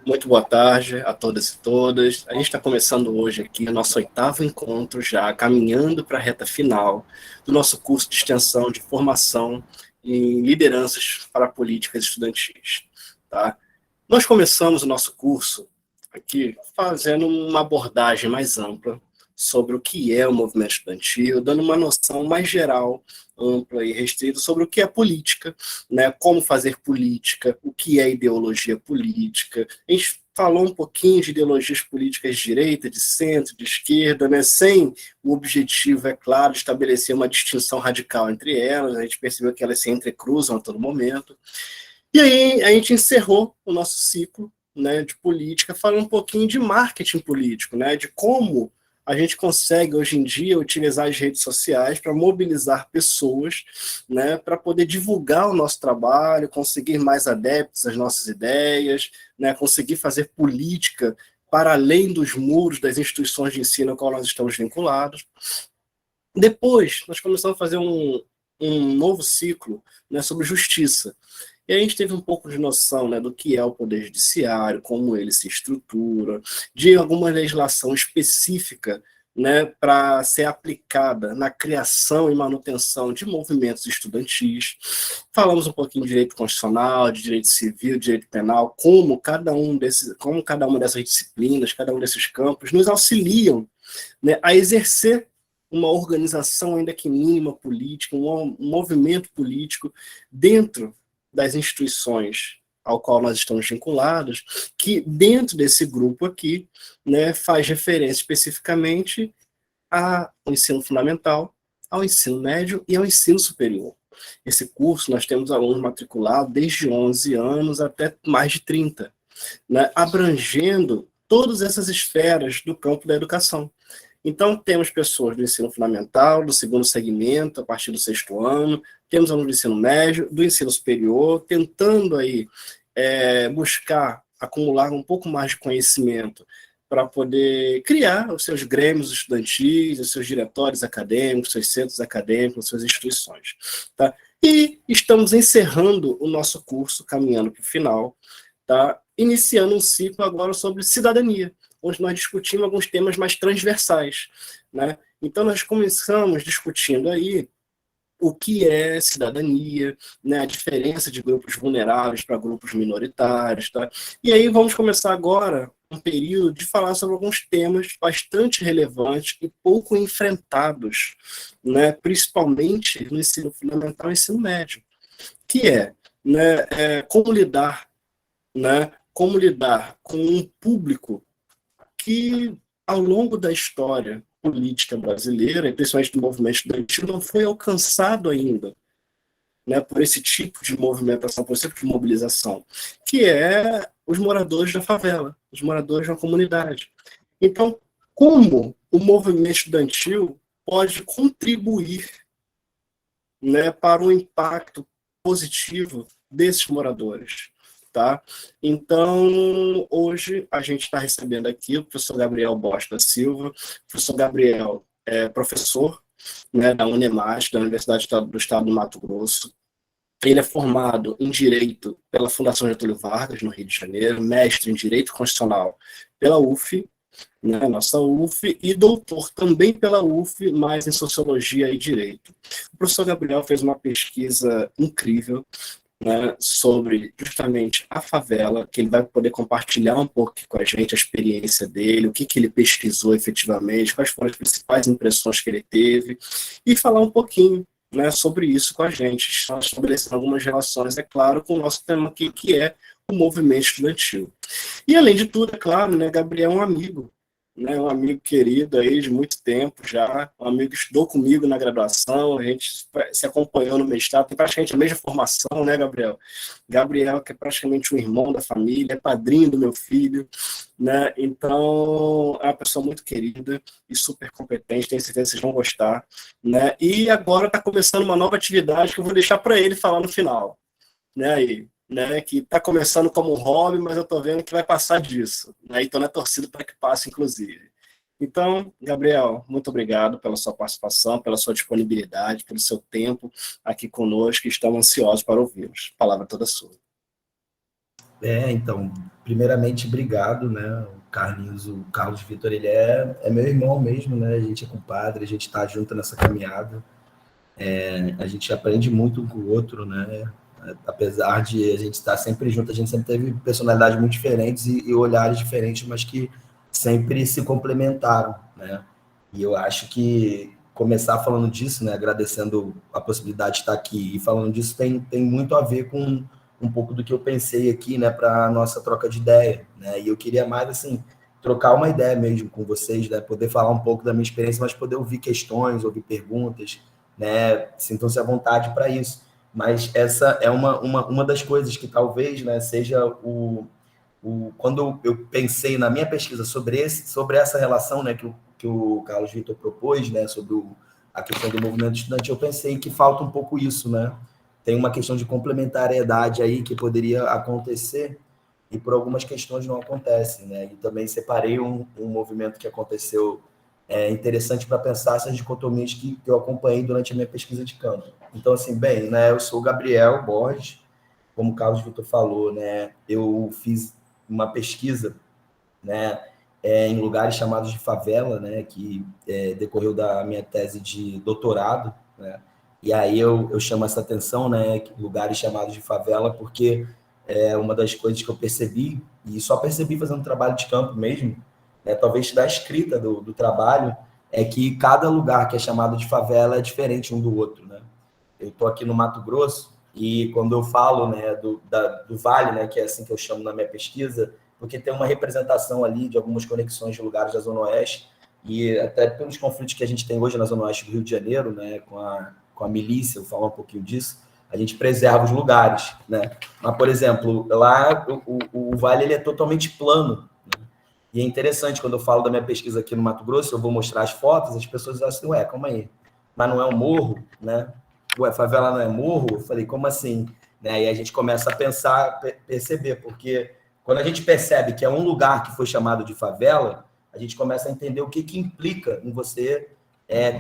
Muito boa tarde a todas e todas. A gente está começando hoje aqui o nosso 8º encontro, já caminhando para a reta final do nosso curso de extensão de formação em lideranças para políticas estudantis. Tá? Nós começamos o nosso curso aqui fazendo uma abordagem mais ampla sobre o que é o movimento estudantil, dando uma noção mais geral, ampla e restrita sobre o que é política, né, como fazer política, o que é ideologia política. A gente falou um pouquinho de ideologias políticas de direita, de centro, de esquerda, né, sem o objetivo, é claro, de estabelecer uma distinção radical entre elas. A gente percebeu que elas se entrecruzam a todo momento. E aí a gente encerrou o nosso ciclo, né, de política, falando um pouquinho de marketing político, né, de como a gente consegue, hoje em dia, utilizar as redes sociais para mobilizar pessoas, né, para poder divulgar o nosso trabalho, conseguir mais adeptos às nossas ideias, né, conseguir fazer política para além dos muros das instituições de ensino ao qual nós estamos vinculados. Depois, nós começamos a fazer um novo ciclo, né, sobre justiça. E a gente teve um pouco de noção, né, do que é o Poder Judiciário, como ele se estrutura, de alguma legislação específica, né, para ser aplicada na criação e manutenção de movimentos estudantis. Falamos um pouquinho de direito constitucional, de direito civil, de direito penal, como cada uma dessas disciplinas, cada um desses campos nos auxiliam, né, a exercer uma organização, ainda que mínima, política, um movimento político dentro das instituições ao qual nós estamos vinculados, que dentro desse grupo aqui, né, faz referência especificamente ao ensino fundamental, ao ensino médio e ao ensino superior. Esse curso nós temos alunos matriculados desde 11 anos até mais de 30, né, abrangendo todas essas esferas do campo da educação. Então, temos pessoas do ensino fundamental, do segundo segmento, a partir do 6º ano, temos alunos do ensino médio, do ensino superior, tentando aí buscar acumular um pouco mais de conhecimento para poder criar os seus grêmios estudantis, os seus diretórios acadêmicos, seus centros acadêmicos, suas instituições. Tá? E estamos encerrando o nosso curso, caminhando para o final, tá? Iniciando um ciclo agora sobre cidadania, onde nós discutimos alguns temas mais transversais, né? Então, nós começamos discutindo aí o que é cidadania, né, a diferença de grupos vulneráveis para grupos minoritários. Tá? E aí vamos começar agora um período de falar sobre alguns temas bastante relevantes e pouco enfrentados, né, principalmente no ensino fundamental e ensino médio, que como lidar, né, como lidar com um público que, ao longo da história política brasileira, e principalmente do movimento estudantil, não foi alcançado ainda, né, por esse tipo de movimentação, por esse tipo de mobilização, que é os moradores da favela, os moradores da comunidade. Então, como o movimento estudantil pode contribuir, né, para o impacto positivo desses moradores? Tá? Então, hoje a gente está recebendo aqui o professor Gabriel Bosta da Silva. O professor Gabriel é professor, né, da Unemas, da Universidade do Estado do Mato Grosso. Ele é formado em Direito pela Fundação Getúlio Vargas, no Rio de Janeiro, mestre em Direito Constitucional pela UF, né, nossa UF, e doutor também pela UF, mas em Sociologia e Direito. O professor Gabriel fez uma pesquisa incrível, né, sobre justamente a favela, que ele vai poder compartilhar um pouco com a gente a experiência dele, o que ele pesquisou efetivamente, quais foram as principais impressões que ele teve, e falar um pouquinho, né, sobre isso com a gente, estabelecendo algumas relações, é claro, com o nosso tema aqui, que é o movimento estudantil. E, além de tudo, é claro, né, Gabriel é um amigo, né, um amigo querido aí de muito tempo já, um amigo que estudou comigo na graduação, a gente se acompanhou no mestrado, tem praticamente a mesma formação, né, Gabriel? Gabriel, que é praticamente um irmão da família, é padrinho do meu filho, né? Então, é uma pessoa muito querida e super competente, tenho certeza que vocês vão gostar, né? E agora está começando uma nova atividade que eu vou deixar para ele falar no final, né, aí, né, que está começando como um hobby, mas eu estou vendo que vai passar disso, né, e estou na torcida para que passe, inclusive. Então, Gabriel, muito obrigado pela sua participação, pela sua disponibilidade, pelo seu tempo aqui conosco, e estamos ansiosos para ouvi-los. A palavra toda sua. Então, primeiramente, obrigado, né? O Carlos Vitor, ele é meu irmão mesmo, né? A gente é compadre, a gente está junto nessa caminhada. A gente aprende muito um com o outro, né? Apesar de a gente estar sempre junto, a gente sempre teve personalidades muito diferentes e olhares diferentes, mas que sempre se complementaram, né? E eu acho que começar falando disso, né? Agradecendo a possibilidade de estar aqui e falando disso tem muito a ver com um pouco do que eu pensei aqui, né? Para a nossa troca de ideia, né? E eu queria mais, assim, trocar uma ideia mesmo com vocês, né? Poder falar um pouco da minha experiência, mas poder ouvir questões, ouvir perguntas, né? Sintam-se à vontade para isso. Mas essa é uma das coisas que talvez, né, seja quando eu pensei na minha pesquisa sobre essa relação, né, que o Carlos Vitor propôs, né, sobre a questão do movimento estudante, eu pensei que falta um pouco isso, né? Tem uma questão de complementariedade aí que poderia acontecer e por algumas questões não acontece, né? E também separei um movimento que aconteceu interessante para pensar essas dicotomias que eu acompanhei durante a minha pesquisa de campo. Então, assim, bem, né, eu sou o Gabriel Borges, como o Carlos Vitor falou, né, eu fiz uma pesquisa, né, em lugares chamados de favela, né, que decorreu da minha tese de doutorado, né, e aí eu chamo essa atenção, né, lugares chamados de favela, porque é uma das coisas que eu percebi, e só percebi fazendo trabalho de campo mesmo, né, talvez da escrita do trabalho, é que cada lugar que é chamado de favela é diferente um do outro, né. Eu estou aqui no Mato Grosso e quando eu falo, né, do Vale, né, que é assim que eu chamo na minha pesquisa, porque tem uma representação ali de algumas conexões de lugares da Zona Oeste e até pelos conflitos que a gente tem hoje na Zona Oeste do Rio de Janeiro, né, com a milícia, eu vou falar um pouquinho disso, a gente preserva os lugares, né? Mas, por exemplo, lá o Vale ele é totalmente plano, né? E é interessante, quando eu falo da minha pesquisa aqui no Mato Grosso, eu vou mostrar as fotos, as pessoas dizem assim, ué, calma aí, mas não é um morro, né? Ué, favela não é morro? Eu falei, como assim? Né? E a gente começa a pensar, perceber, porque quando a gente percebe que é um lugar que foi chamado de favela, a gente começa a entender o que implica em você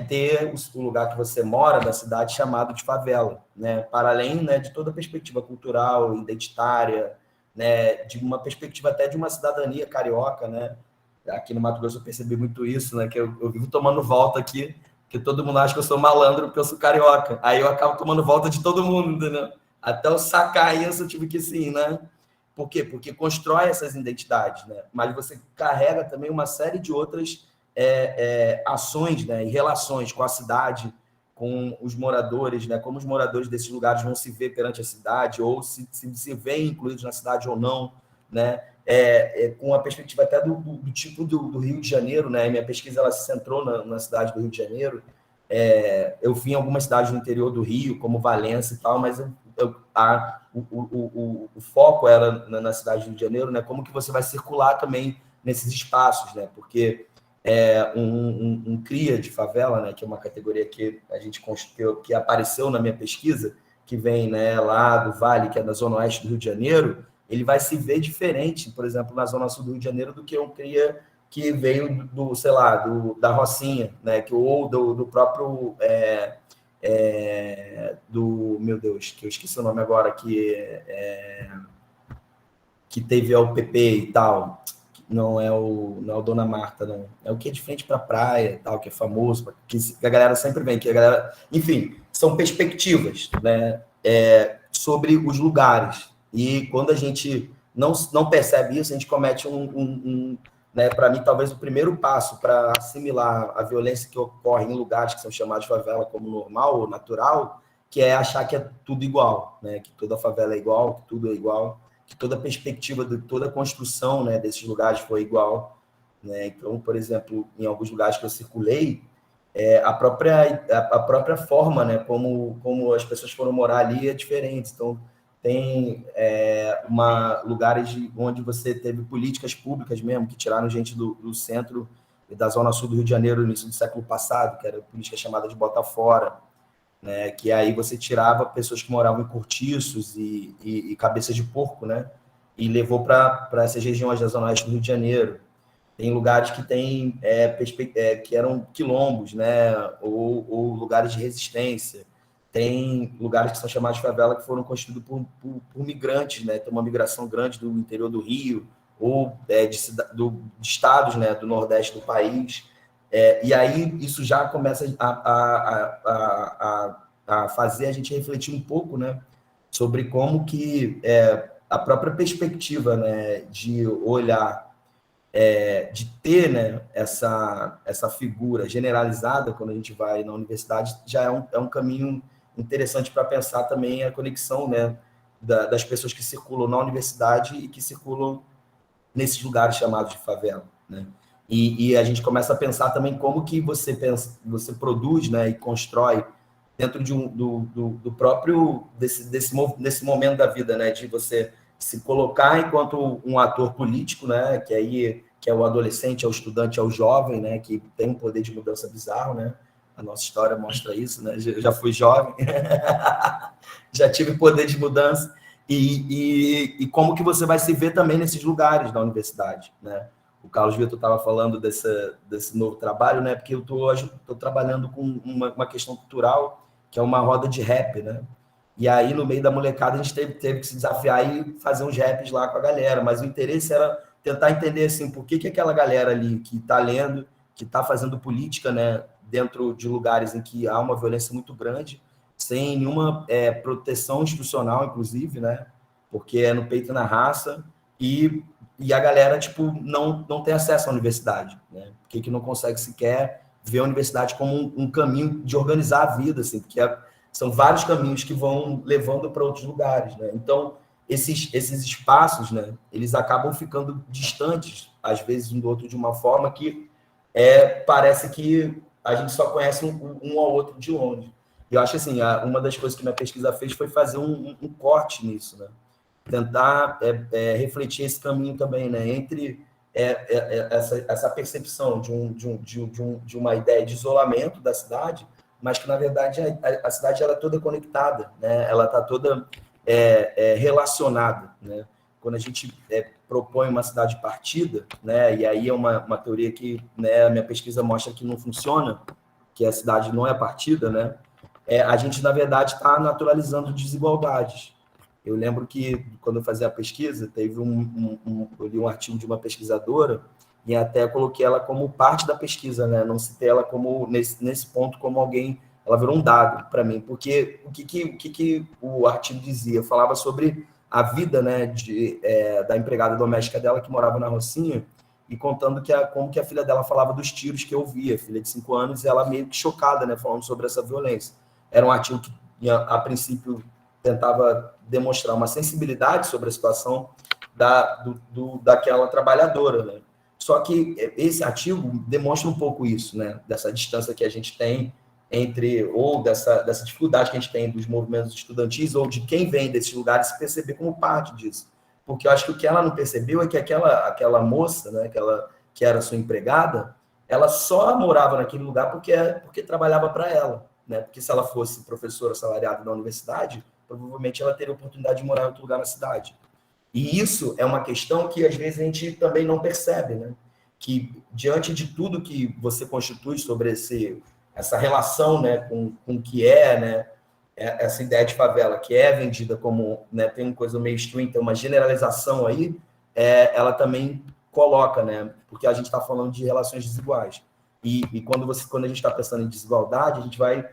ter o lugar que você mora da cidade chamado de favela, né? Para além, né, de toda a perspectiva cultural, identitária, né, de uma perspectiva até de uma cidadania carioca, né? Aqui no Mato Grosso eu percebi muito isso, né? Que eu vivo tomando volta aqui, que todo mundo acha que eu sou malandro porque eu sou carioca. Aí eu acabo tomando volta de todo mundo, entendeu? Até eu sacar isso, eu tive que sim, né? Por quê? Porque constrói essas identidades, né? Mas você carrega também uma série de outras ações, né? E relações com a cidade, com os moradores, né? Como os moradores desses lugares vão se ver perante a cidade, ou se veem incluídos na cidade ou não, né? Com a perspectiva até do tipo do Rio de Janeiro, né? Minha pesquisa ela se centrou na cidade do Rio de Janeiro. Eu fui em algumas cidades do interior do Rio, como Valença e tal, mas o foco era na cidade do Rio de Janeiro, né? Como que você vai circular também nesses espaços, né? Porque um cria de favela, né? Que é uma categoria que a gente que apareceu na minha pesquisa, que vem, né, lá do Vale, que é da zona oeste do Rio de Janeiro, ele vai se ver diferente, por exemplo, na zona sul do Rio de Janeiro, do que um cria que veio sei lá, da Rocinha, né? Ou do próprio meu Deus, que eu esqueci o nome agora, que teve o PP e tal. Não é o Dona Marta, não. É o que é de frente para a praia e tal, que é famoso, que a galera sempre vem, que a galera. Enfim, são perspectivas, né? Sobre os lugares. E quando a gente não percebe isso, a gente comete né, para mim, talvez o primeiro passo para assimilar a violência que ocorre em lugares que são chamados de favela como normal ou natural, que é achar que é tudo igual, né? Que toda favela é igual, que tudo é igual, que toda a perspectiva de toda a construção, né, desses lugares foi igual, né? Então, por exemplo, em alguns lugares que eu circulei, a própria forma, né, como as pessoas foram morar ali é diferente. Então, tem lugares onde você teve políticas públicas mesmo, que tiraram gente do centro e da zona sul do Rio de Janeiro no início do século passado, que era política chamada de bota fora, né, que aí você tirava pessoas que moravam em cortiços e cabeças de porco, né, e levou para essas regiões da zona oeste do Rio de Janeiro. Tem lugares que tem que eram quilombos, né, ou lugares de resistência. tem lugares que são chamados de favela que foram construídos por migrantes, né? Tem uma migração grande do interior do Rio ou de estados, né, do Nordeste do país. E aí isso já começa a fazer a gente refletir um pouco, né, sobre como que a própria perspectiva, né, de olhar, de ter, né, essa figura generalizada quando a gente vai na universidade, já é um caminho interessante para pensar também a conexão, né, das pessoas que circulam na universidade e que circulam nesses lugares chamados de favela, né? E a gente começa a pensar também como que você produz, né, e constrói dentro do próprio desse momento da vida, né, de você se colocar enquanto um ator político, né, que é o adolescente, é o estudante, é o jovem, né, que tem um poder de mudança bizarro, né? A nossa história mostra isso, né? Eu já fui jovem, já tive poder de mudança. E como que você vai se ver também nesses lugares da universidade, né? O Carlos Vitor estava falando desse novo trabalho, né? Porque eu estou trabalhando com uma questão cultural, que é uma roda de rap, né? E aí, no meio da molecada, a gente teve que se desafiar e fazer uns raps lá com a galera. Mas o interesse era tentar entender, assim, por que aquela galera ali que está lendo, que está fazendo política, né? Dentro de lugares em que há uma violência muito grande, sem nenhuma proteção institucional, inclusive, né? Porque é no peito e na raça, e a galera, tipo, não tem acesso à universidade, né? Porque que não consegue sequer ver a universidade como um caminho de organizar a vida, assim, porque são vários caminhos que vão levando para outros lugares, né? Então, esses espaços, né, eles acabam ficando distantes, às vezes, um do outro, de uma forma que parece que a gente só conhece um ao outro de longe. E eu acho assim, uma das coisas que minha pesquisa fez foi fazer um corte nisso, né? Tentar refletir esse caminho também, né? Entre essa percepção de uma ideia de isolamento da cidade, mas que, na verdade, a cidade ela é toda conectada, né? Ela está toda relacionada, né? Quando a gente propõe uma cidade partida, né? E aí é uma teoria que, né, a minha pesquisa mostra que não funciona, que a cidade não é partida, né? A gente, na verdade, está naturalizando desigualdades. Eu lembro que, quando eu fazia a pesquisa, teve eu li um artigo de uma pesquisadora e até coloquei ela como parte da pesquisa, né? Não citei ela como, nesse ponto, como alguém... Ela virou um dado para mim, porque o que o artigo dizia? Falava sobre a vida, né, da empregada doméstica dela, que morava na Rocinha, e contando como que a filha dela falava dos tiros que eu via, filha de 5 anos, e ela meio que chocada, né, falando sobre essa violência. Era um artigo que, a princípio, tentava demonstrar uma sensibilidade sobre a situação daquela trabalhadora, né? Só que esse artigo demonstra um pouco isso, né, dessa distância que a gente tem ou dessa dificuldade que a gente tem dos movimentos estudantis, ou de quem vem desses lugares se perceber como parte disso. Porque eu acho que o que ela não percebeu é que aquela moça, né, que era sua empregada, ela só morava naquele lugar porque trabalhava para ela, né? Porque se ela fosse professora assalariada na universidade, provavelmente ela teria a oportunidade de morar em outro lugar na cidade. E isso é uma questão que, às vezes, a gente também não percebe, né? Que, diante de tudo que você constitui sobre essa relação, né, com o que né, essa ideia de favela, que é vendida como, né, tem uma coisa mainstream, tem uma generalização aí, ela também coloca, né, porque a gente está falando de relações desiguais. E quando a gente está pensando em desigualdade, a gente vai...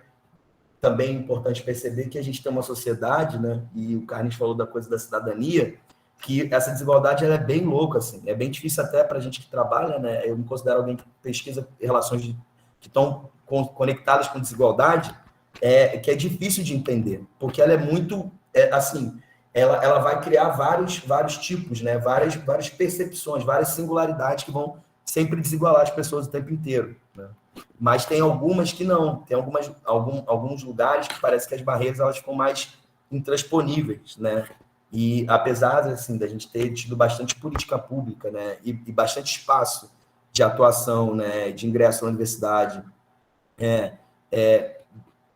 Também é importante perceber que a gente tem uma sociedade, né, e o Carlinhos falou da coisa da cidadania, que essa desigualdade ela é bem louca, assim, é bem difícil até para a gente que trabalha, né, eu me considero alguém que pesquisa relações que estão conectadas com desigualdade, que é difícil de entender, porque ela é muito, assim, ela vai criar vários tipos, né, várias percepções, várias singularidades que vão sempre desigualar as pessoas o tempo inteiro, né? Mas tem algumas que não, tem alguns lugares que parece que as barreiras elas ficam mais intransponíveis, né? E apesar, assim, da gente ter tido bastante política pública, né, e bastante espaço de atuação, né, de ingresso na universidade,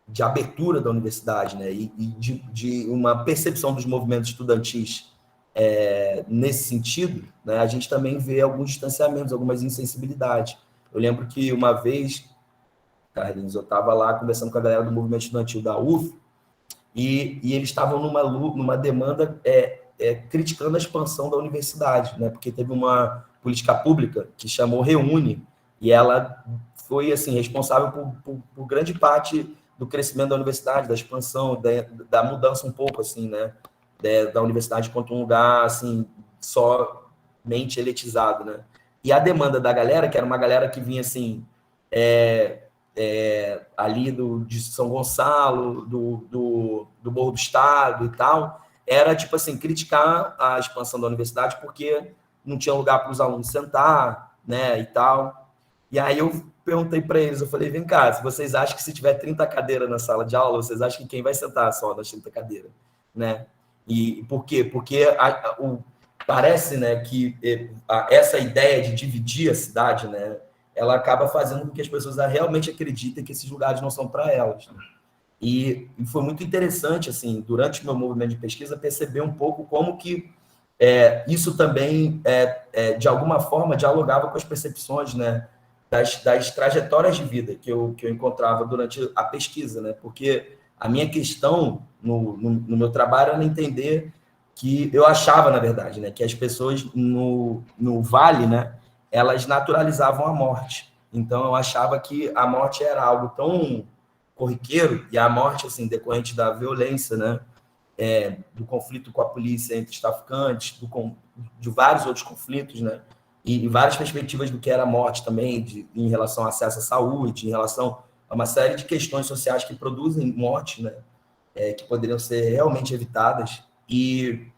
de abertura da universidade, né, e de uma percepção dos movimentos estudantis nesse sentido, né, a gente também vê alguns distanciamentos, algumas insensibilidades. Eu lembro que uma vez, Carlinhos, eu estava lá conversando com a galera do movimento estudantil da UF, e eles estavam numa demanda criticando a expansão da universidade, né? Porque teve uma política pública que chamou Reúne, e ela foi assim responsável por grande parte do crescimento da universidade, da expansão, da mudança um pouco assim, né? Da universidade enquanto um lugar assim somente elitizado, né? E a demanda da galera, que era uma galera que vinha assim ali de São Gonçalo, do Morro do Estado e tal, era tipo assim, criticar a expansão da universidade porque não tinha lugar para os alunos sentar, né, e tal. E aí eu perguntei para eles, eu falei, vem cá, se vocês acham que se tiver 30 cadeiras na sala de aula, vocês acham que quem vai sentar só nas 30 cadeiras, né? E por quê? Porque parece, né, que essa ideia de dividir a cidade, né, ela acaba fazendo com que as pessoas realmente acreditem que esses lugares não são para elas, né? E foi muito interessante, assim, durante o meu movimento de pesquisa, perceber um pouco como que isso também, de alguma forma, dialogava com as percepções, né, das trajetórias de vida que eu encontrava durante a pesquisa, né? Porque a minha questão no meu trabalho era entender que eu achava, na verdade, né, que as pessoas no Vale, né, elas naturalizavam a morte. Então, eu achava que a morte era algo tão corriqueiro, e a morte, assim, decorrente da violência, né, do conflito com a polícia entre os traficantes, de vários outros conflitos, né, e várias perspectivas do que era a morte também, em relação ao acesso à saúde, em relação a uma série de questões sociais que produzem morte, né, que poderiam ser realmente evitadas. E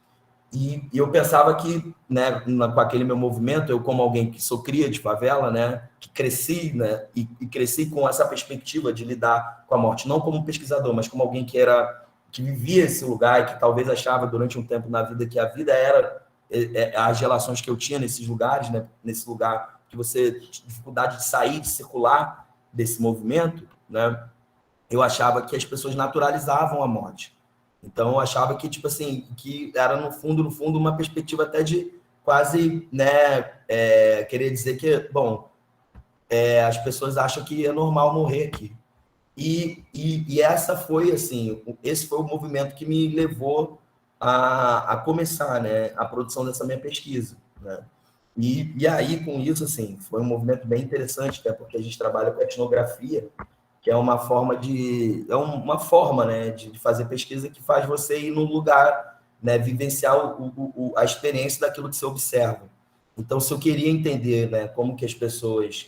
eu pensava que, né, com aquele meu movimento, eu como alguém que sou cria de favela, né, que cresci, né, e cresci com essa perspectiva de lidar com a morte, não como pesquisador, mas como alguém que vivia esse lugar e que talvez achava durante um tempo na vida que a vida era as relações que eu tinha nesses lugares, né, nesse lugar que você tinha dificuldade de sair, de circular desse movimento, né, eu achava que as pessoas naturalizavam a morte. Então, eu achava que, tipo assim, que era, no fundo, uma perspectiva até de quase, né, querer dizer que, bom, as pessoas acham que é normal morrer aqui. E essa foi, assim, esse foi o movimento que me levou a começar, né, a produção dessa minha pesquisa, né? E aí, com isso, assim, foi um movimento bem interessante, até porque a gente trabalha com etnografia, que é uma forma né, de fazer pesquisa que faz você ir num lugar, né, vivenciar a experiência daquilo que você observa. Então, se eu queria entender, né, como que as pessoas,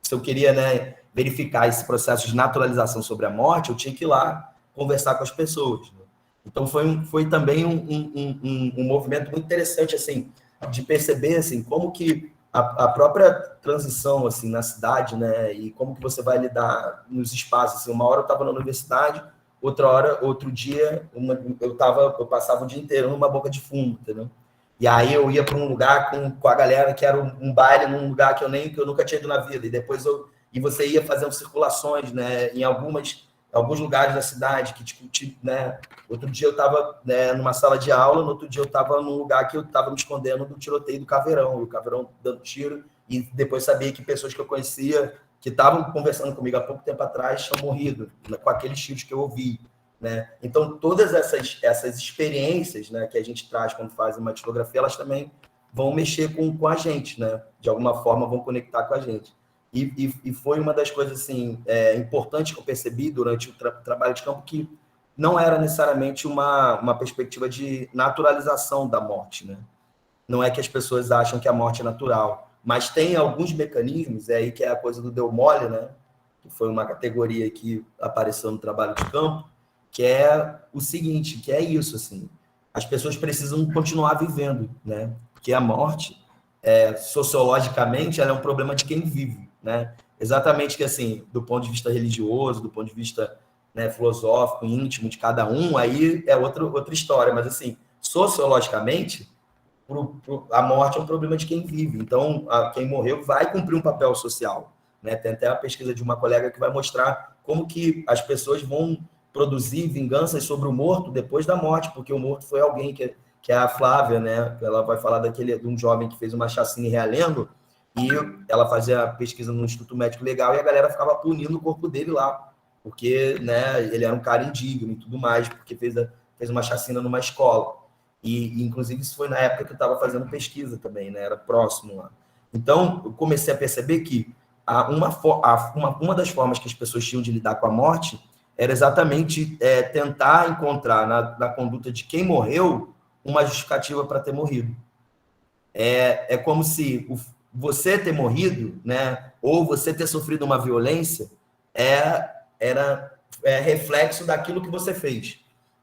se eu queria, né, verificar esse processo de naturalização sobre a morte, eu tinha que ir lá conversar com as pessoas, né? Então, foi também um movimento muito interessante, assim, de perceber, assim, como que a própria transição, assim, na cidade, né, e como que você vai lidar nos espaços, assim, uma hora eu estava na universidade, outro dia, eu passava o dia inteiro numa boca de fumo, entendeu? E aí eu ia para um lugar com a galera que era um baile num lugar que eu nunca tinha ido na vida, e depois você ia fazendo circulações, né, em alguns lugares da cidade que discutir, né? Outro dia eu estava, né, numa sala de aula, no outro dia eu estava num lugar que eu estava me escondendo do tiroteio do Caveirão, e o Caveirão dando tiro, e depois sabia que pessoas que eu conhecia, que estavam conversando comigo há pouco tempo atrás, tinham morrido, né, com aqueles tiros que eu ouvi, né? Então, todas essas experiências, né, que a gente traz quando faz uma etnografia, elas também vão mexer com a gente, né? De alguma forma, vão conectar com a gente. E foi uma das coisas assim, importantes que eu percebi durante o trabalho de campo, que não era necessariamente uma perspectiva de naturalização da morte, né? Não é que as pessoas acham que a morte é natural, mas tem alguns mecanismos, aí que é a coisa do deu mole, né? Que foi uma categoria que apareceu no trabalho de campo, que é o seguinte, que é isso, assim, as pessoas precisam continuar vivendo, né? Porque a morte, sociologicamente, ela é um problema de quem vive, né? Exatamente que, assim, do ponto de vista religioso, do ponto de vista, né, filosófico, íntimo de cada um, aí é outra história, mas, assim, sociologicamente, a morte é um problema de quem vive. Então, quem morreu vai cumprir um papel social, né? Tem até a pesquisa de uma colega que vai mostrar como que as pessoas vão produzir vinganças sobre o morto depois da morte, porque o morto foi alguém que é a Flávia, né? Ela vai falar de um jovem que fez uma chacina em Realengo, e ela fazia pesquisa no Instituto Médico Legal e a galera ficava punindo o corpo dele lá, porque, né, ele era um cara indigno e tudo mais, porque fez uma chacina numa escola. E inclusive, isso foi na época que eu estava fazendo pesquisa também, né? Era próximo lá. Então, eu comecei a perceber que uma das formas que as pessoas tinham de lidar com a morte era exatamente tentar encontrar na conduta de quem morreu uma justificativa para ter morrido. É como se você ter morrido, né, ou você ter sofrido uma violência, era reflexo daquilo que você fez,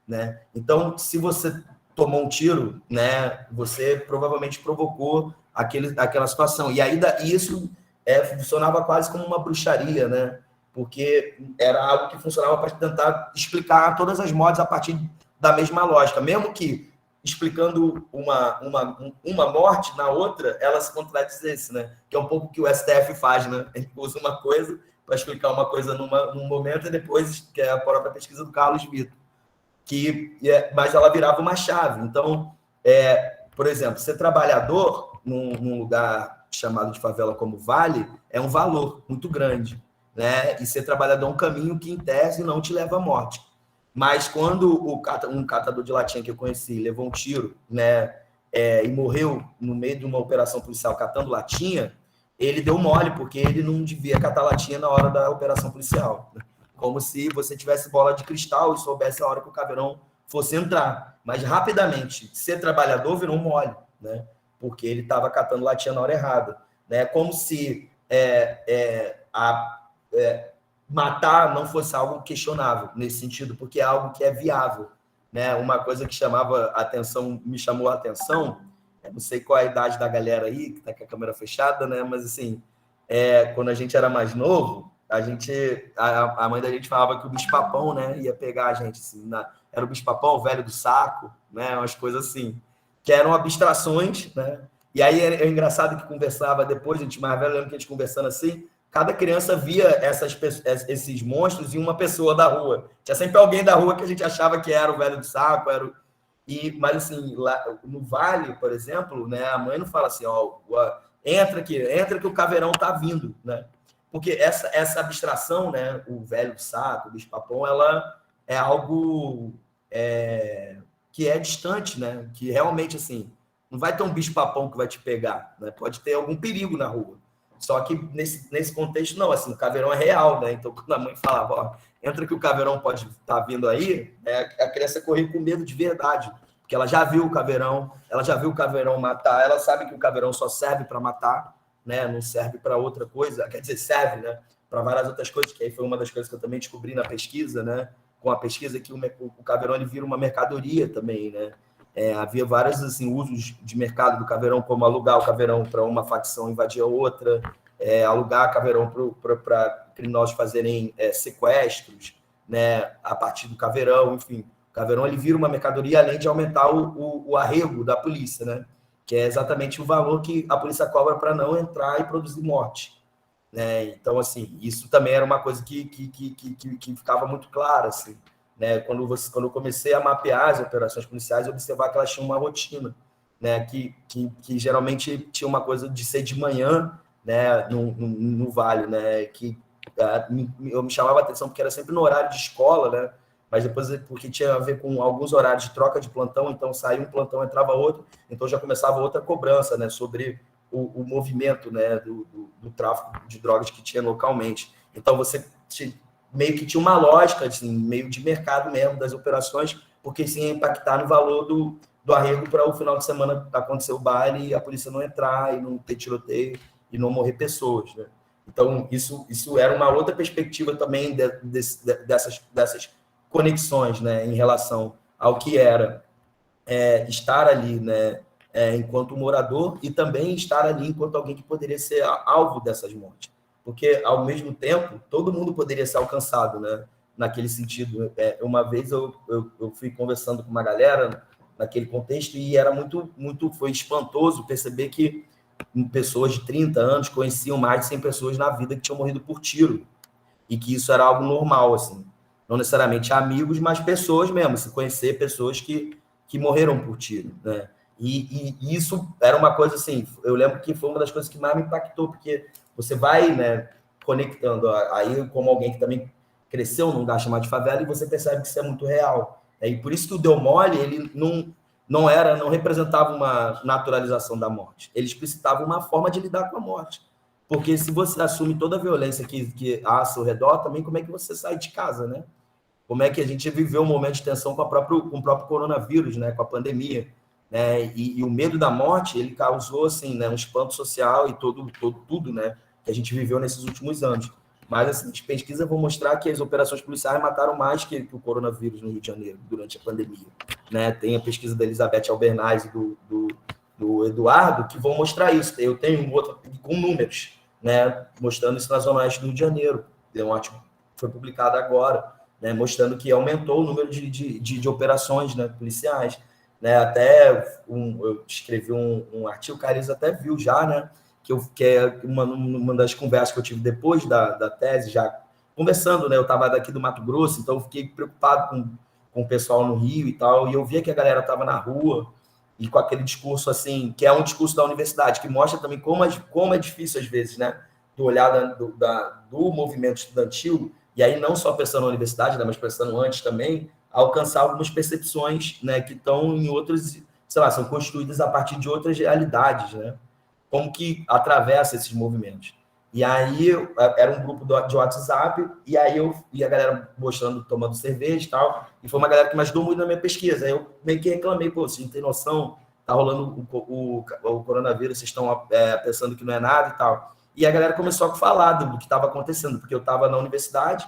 né? Então, se você tomou um tiro, né, você provavelmente provocou aquela situação. E aí isso funcionava quase como uma bruxaria, né? Porque era algo que funcionava para tentar explicar todas as mortes a partir da mesma lógica, mesmo que explicando uma morte na outra, ela se contradizesse, né? Que é um pouco o que o STF faz, né? Ele usa uma coisa para explicar uma coisa num momento e depois, que é a própria pesquisa do Carlos Vitor, mas ela virava uma chave. Então, por exemplo, ser trabalhador num lugar chamado de favela como Vale é um valor muito grande, né? E ser trabalhador é um caminho que, em tese, não te leva à morte. Mas quando um catador de latinha que eu conheci levou um tiro, né, e morreu no meio de uma operação policial catando latinha, ele deu mole, porque ele não devia catar latinha na hora da operação policial. Como se você tivesse bola de cristal e soubesse a hora que o caveirão fosse entrar. Mas rapidamente, ser trabalhador virou um mole, né? Porque ele estava catando latinha na hora errada. Né? Como se matar não fosse algo questionável nesse sentido, porque é algo que é viável, né? Uma coisa que me chamou a atenção, não sei qual é a idade da galera aí, que tá com a câmera fechada, né? Mas assim, quando a gente era mais novo, a mãe da gente falava que o bicho-papão, né, ia pegar a gente, assim, era o bicho-papão, o velho do saco, né? Umas coisas assim, que eram abstrações, né? E aí é engraçado que conversava depois, a gente mais velho, lembra que a gente conversando assim, cada criança via esses monstros em uma pessoa da rua. Tinha sempre alguém da rua que a gente achava que era o velho do saco, mas assim, lá no Vale, por exemplo, né, a mãe não fala assim, entra que o caveirão tá vindo, né? Porque essa abstração, né, o velho do saco, o bicho-papão, ela é algo que é distante, né? Que realmente, assim, não vai ter um bicho-papão que vai te pegar, né? Pode ter algum perigo na rua. Só que nesse contexto, não, assim, o caveirão é real, né? Então, quando a mãe falava, entra que o caveirão pode estar vindo aí, a criança corria com medo de verdade, porque ela já viu o caveirão, matar, ela sabe que o caveirão só serve para matar, né? Não serve para outra coisa, quer dizer, serve, né? Para várias outras coisas, que aí foi uma das coisas que eu também descobri na pesquisa, né? Com a pesquisa que o caveirão ele vira uma mercadoria também, né? Havia vários assim, usos de mercado do caveirão, como alugar o caveirão para uma facção invadir a outra, alugar caveirão para criminosos fazerem sequestros, né, a partir do caveirão, enfim. O caveirão ele vira uma mercadoria, além de aumentar o arrego da polícia, né, que é exatamente o valor que a polícia cobra para não entrar e produzir morte. Né? Então, assim, isso também era uma coisa que ficava muito clara, assim. Né? Quando eu comecei a mapear as operações policiais, eu observar que elas tinham uma rotina, né? que geralmente tinha uma coisa de ser de manhã, né? no Vale, né? Que eu me chamava a atenção porque era sempre no horário de escola, né? Mas depois porque tinha a ver com alguns horários de troca de plantão, então saía um plantão, entrava outro, então já começava outra cobrança, né? Sobre o movimento, né? do tráfico de drogas que tinha localmente. Então você meio que tinha uma lógica, assim, meio de mercado mesmo das operações, porque isso ia impactar no valor do arrego para o final de semana acontecer o baile e a polícia não entrar e não ter tiroteio e não morrer pessoas, né? Então, isso era uma outra perspectiva também dessas conexões, né, em relação ao que era estar ali, né, enquanto morador e também estar ali enquanto alguém que poderia ser alvo dessas mortes. Porque, ao mesmo tempo, todo mundo poderia ser alcançado, né, naquele sentido. Uma vez eu fui conversando com uma galera naquele contexto e era foi espantoso perceber que pessoas de 30 anos conheciam mais de 100 pessoas na vida que tinham morrido por tiro e que isso era algo normal, assim. Não necessariamente amigos, mas pessoas mesmo, se conhecer pessoas que morreram por tiro, né? E isso era uma coisa assim, eu lembro que foi uma das coisas que mais me impactou, porque você vai, né, conectando, aí como alguém que também cresceu num lugar chamado de favela, e você percebe que isso é muito real. E por isso que o Deu Mole, ele não representava uma naturalização da morte. Ele explicitava uma forma de lidar com a morte. Porque se você assume toda a violência que há ao seu redor, também como é que você sai de casa, né? Como é que a gente viveu um momento de tensão com o próprio coronavírus, né? Com a pandemia, né? E o medo da morte, ele causou assim, né? Um espanto social e tudo, né? Que a gente viveu nesses últimos anos. Mas assim, as pesquisas vão mostrar que as operações policiais mataram mais que o coronavírus no Rio de Janeiro durante a pandemia, né? Tem a pesquisa da Elizabeth Albernaz e do Eduardo que vão mostrar isso. Eu tenho um outro com números, né? Mostrando isso na Zona Oeste do Rio de Janeiro. Tem um artigo que foi publicado agora, né, mostrando que aumentou o número de operações, né, policiais. Né, eu escrevi um artigo, o Cariz até viu já, né, que é uma das conversas que eu tive depois da tese, já conversando, né, eu estava daqui do Mato Grosso, então eu fiquei preocupado com o pessoal no Rio e tal, e eu via que a galera estava na rua, e com aquele discurso, assim, que é um discurso da universidade, que mostra também como é difícil, às vezes, né, do olhar do movimento estudantil, e aí não só pensando na universidade, né, mas pensando antes também, alcançar algumas percepções, né, que estão em outras, sei lá, são construídas a partir de outras realidades, né, como que atravessa esses movimentos. E aí era um grupo de WhatsApp, e aí a galera mostrando, tomando cerveja e tal, e foi uma galera que me ajudou muito na minha pesquisa. Aí eu meio que reclamei, pô, vocês não tem noção, tá rolando o coronavírus, vocês estão pensando que não é nada e tal. E a galera começou a falar do que estava acontecendo, porque eu estava na universidade,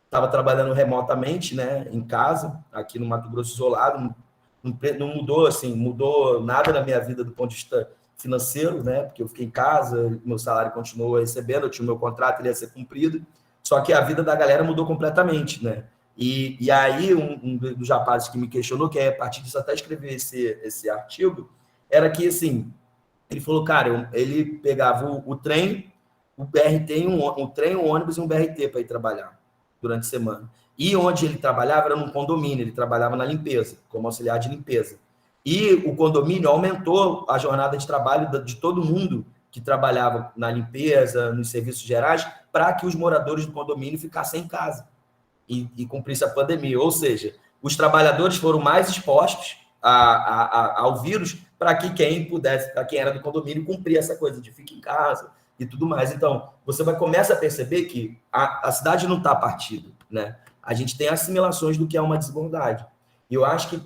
estava trabalhando remotamente, né, em casa, aqui no Mato Grosso isolado, não mudou, assim, mudou nada na minha vida do ponto de vista financeiro, né, porque eu fiquei em casa, meu salário continuou recebendo, eu tinha o meu contrato, ele ia ser cumprido, só que a vida da galera mudou completamente, né, e aí um dos rapazes que me questionou, que é a partir disso até escrever esse artigo, era que, assim, ele falou, cara, ele pegava o trem, o BRT, um trem, um ônibus e um BRT para ir trabalhar durante a semana. E onde ele trabalhava era num condomínio, ele trabalhava na limpeza, como auxiliar de limpeza. E o condomínio aumentou a jornada de trabalho de todo mundo que trabalhava na limpeza, nos serviços gerais, para que os moradores do condomínio ficassem em casa e cumprisse a pandemia. Ou seja, os trabalhadores foram mais expostos ao vírus para que quem pudesse, para quem era do condomínio, cumprir essa coisa de ficar em casa e tudo mais. Então, você começa a perceber que a cidade não está partida, né? A gente tem assimilações do que é uma desigualdade. E eu acho que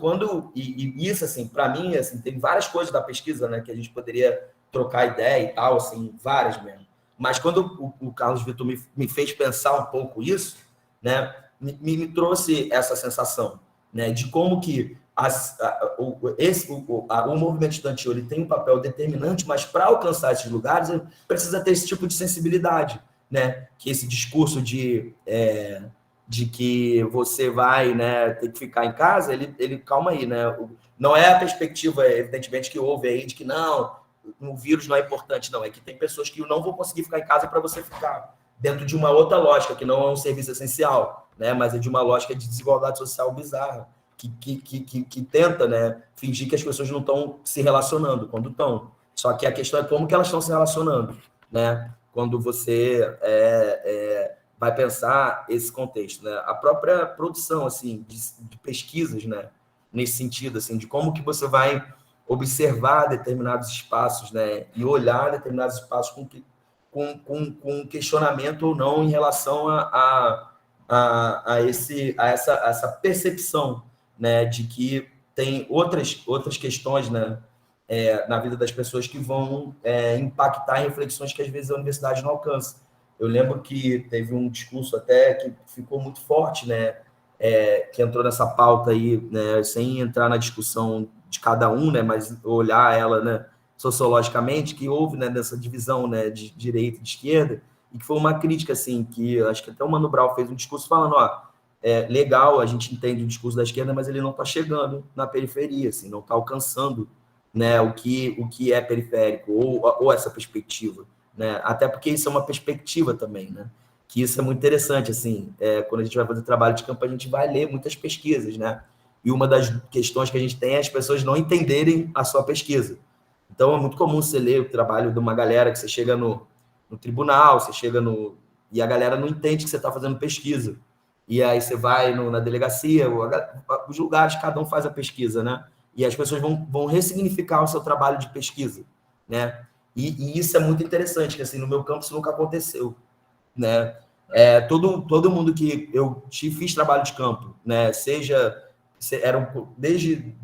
isso, assim, para mim, assim, tem várias coisas da pesquisa, né, que a gente poderia trocar ideia e tal, assim, várias mesmo. Mas quando o Carlos Vitor me fez pensar um pouco isso, né, me trouxe essa sensação, né, de como que o movimento estudantil ele tem um papel determinante, mas para alcançar esses lugares precisa ter esse tipo de sensibilidade, né? Que esse discurso de que você vai, né, ter que ficar em casa, ele calma aí, né? Não é a perspectiva, evidentemente, que houve aí de que não, o vírus não é importante, não. É que tem pessoas que não vão conseguir ficar em casa para você ficar dentro de uma outra lógica, que não é um serviço essencial, né? Mas é de uma lógica de desigualdade social bizarra. Que tenta, né, fingir que as pessoas não estão se relacionando quando estão. Só que a questão é como que elas estão se relacionando, né? Quando você vai pensar esse contexto, né? A própria produção, assim, de pesquisas, né? Nesse sentido, assim, de como que você vai observar determinados espaços, né? E olhar determinados espaços com questionamento ou não em relação a essa percepção, né, de que tem outras questões, né, na vida das pessoas que vão impactar em reflexões que às vezes a universidade não alcança. Eu lembro que teve um discurso até que ficou muito forte, né, que entrou nessa pauta aí, né, sem entrar na discussão de cada um, né, mas olhar ela, né, sociologicamente, que houve, né, dessa divisão, né, de direita e de esquerda, e que foi uma crítica, assim, que acho que até o Mano Brown fez um discurso falando, ó, legal, a gente entende o discurso da esquerda, mas ele não está chegando na periferia, assim, não está alcançando, né, o que é periférico, ou essa perspectiva, né, até porque isso é uma perspectiva também, né, que isso é muito interessante, assim, quando a gente vai fazer trabalho de campo, a gente vai ler muitas pesquisas, né, e uma das questões que a gente tem é as pessoas não entenderem a sua pesquisa. Então, é muito comum você ler o trabalho de uma galera que você chega no tribunal, você chega e a galera não entende que você está fazendo pesquisa. e aí você vai na delegacia, os lugares, cada um faz a pesquisa, né? E as pessoas vão ressignificar o seu trabalho de pesquisa, né? E isso é muito interessante, que assim, no meu campo isso nunca aconteceu, né? Todo mundo que eu fiz trabalho de campo, né? Eram desde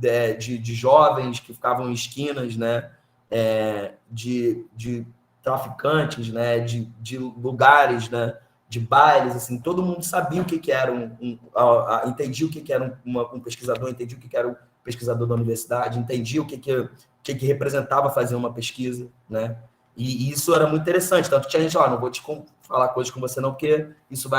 de jovens que ficavam em esquinas, né? De traficantes, né? De lugares, né? De bailes, assim, todo mundo sabia o que era entendia o que era um pesquisador, entendia o que era um pesquisador da universidade, entendia o que representava fazer uma pesquisa, né? E isso era muito interessante, tanto que tinha gente, não vou te falar coisas com você não, porque isso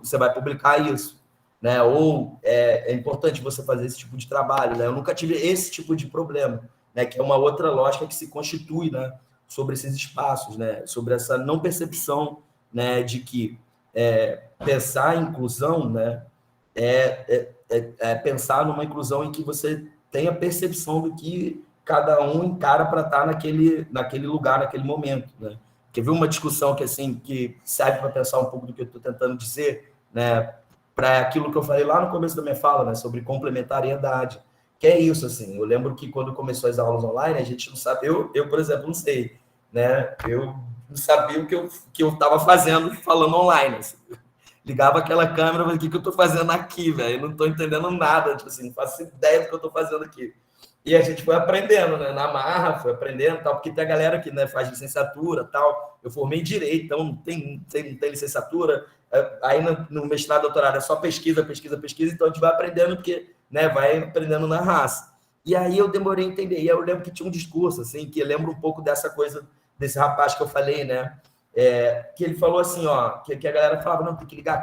você vai publicar isso, né? Ou é importante você fazer esse tipo de trabalho, né? Eu nunca tive esse tipo de problema, né? Que é uma outra lógica que se constitui, né? Sobre esses espaços, né? Sobre essa não percepção, né? De que pensar em inclusão, né? Pensar numa inclusão em que você tenha percepção do que cada um encara para estar naquele lugar, naquele momento, né? Quer ver uma discussão que assim que serve para pensar um pouco do que eu estou tentando dizer, né? Para aquilo que eu falei lá no começo da minha fala, né? Sobre complementariedade, que é isso, assim. Eu lembro que quando começou as aulas online, a gente não sabe, eu por exemplo, não sei, né? Eu não sabia o que eu estava fazendo falando online, assim. Ligava aquela câmera, mas o que eu estou fazendo aqui, velho? Eu não estou entendendo nada, tipo assim, não faço ideia do que eu estou fazendo aqui. E a gente foi aprendendo, né? Na marra, foi aprendendo, tal, porque tem a galera que, né, faz licenciatura, tal. Eu formei em direito, então não tem licenciatura. Aí no mestrado, doutorado é só pesquisa, pesquisa, pesquisa. Então a gente vai aprendendo porque, né, vai aprendendo na raça. E aí eu demorei a entender. E aí eu lembro que tinha um discurso assim, que lembra um pouco dessa coisa desse rapaz que eu falei, né? Que ele falou assim, ó, que a galera falava, não, tem que ligar a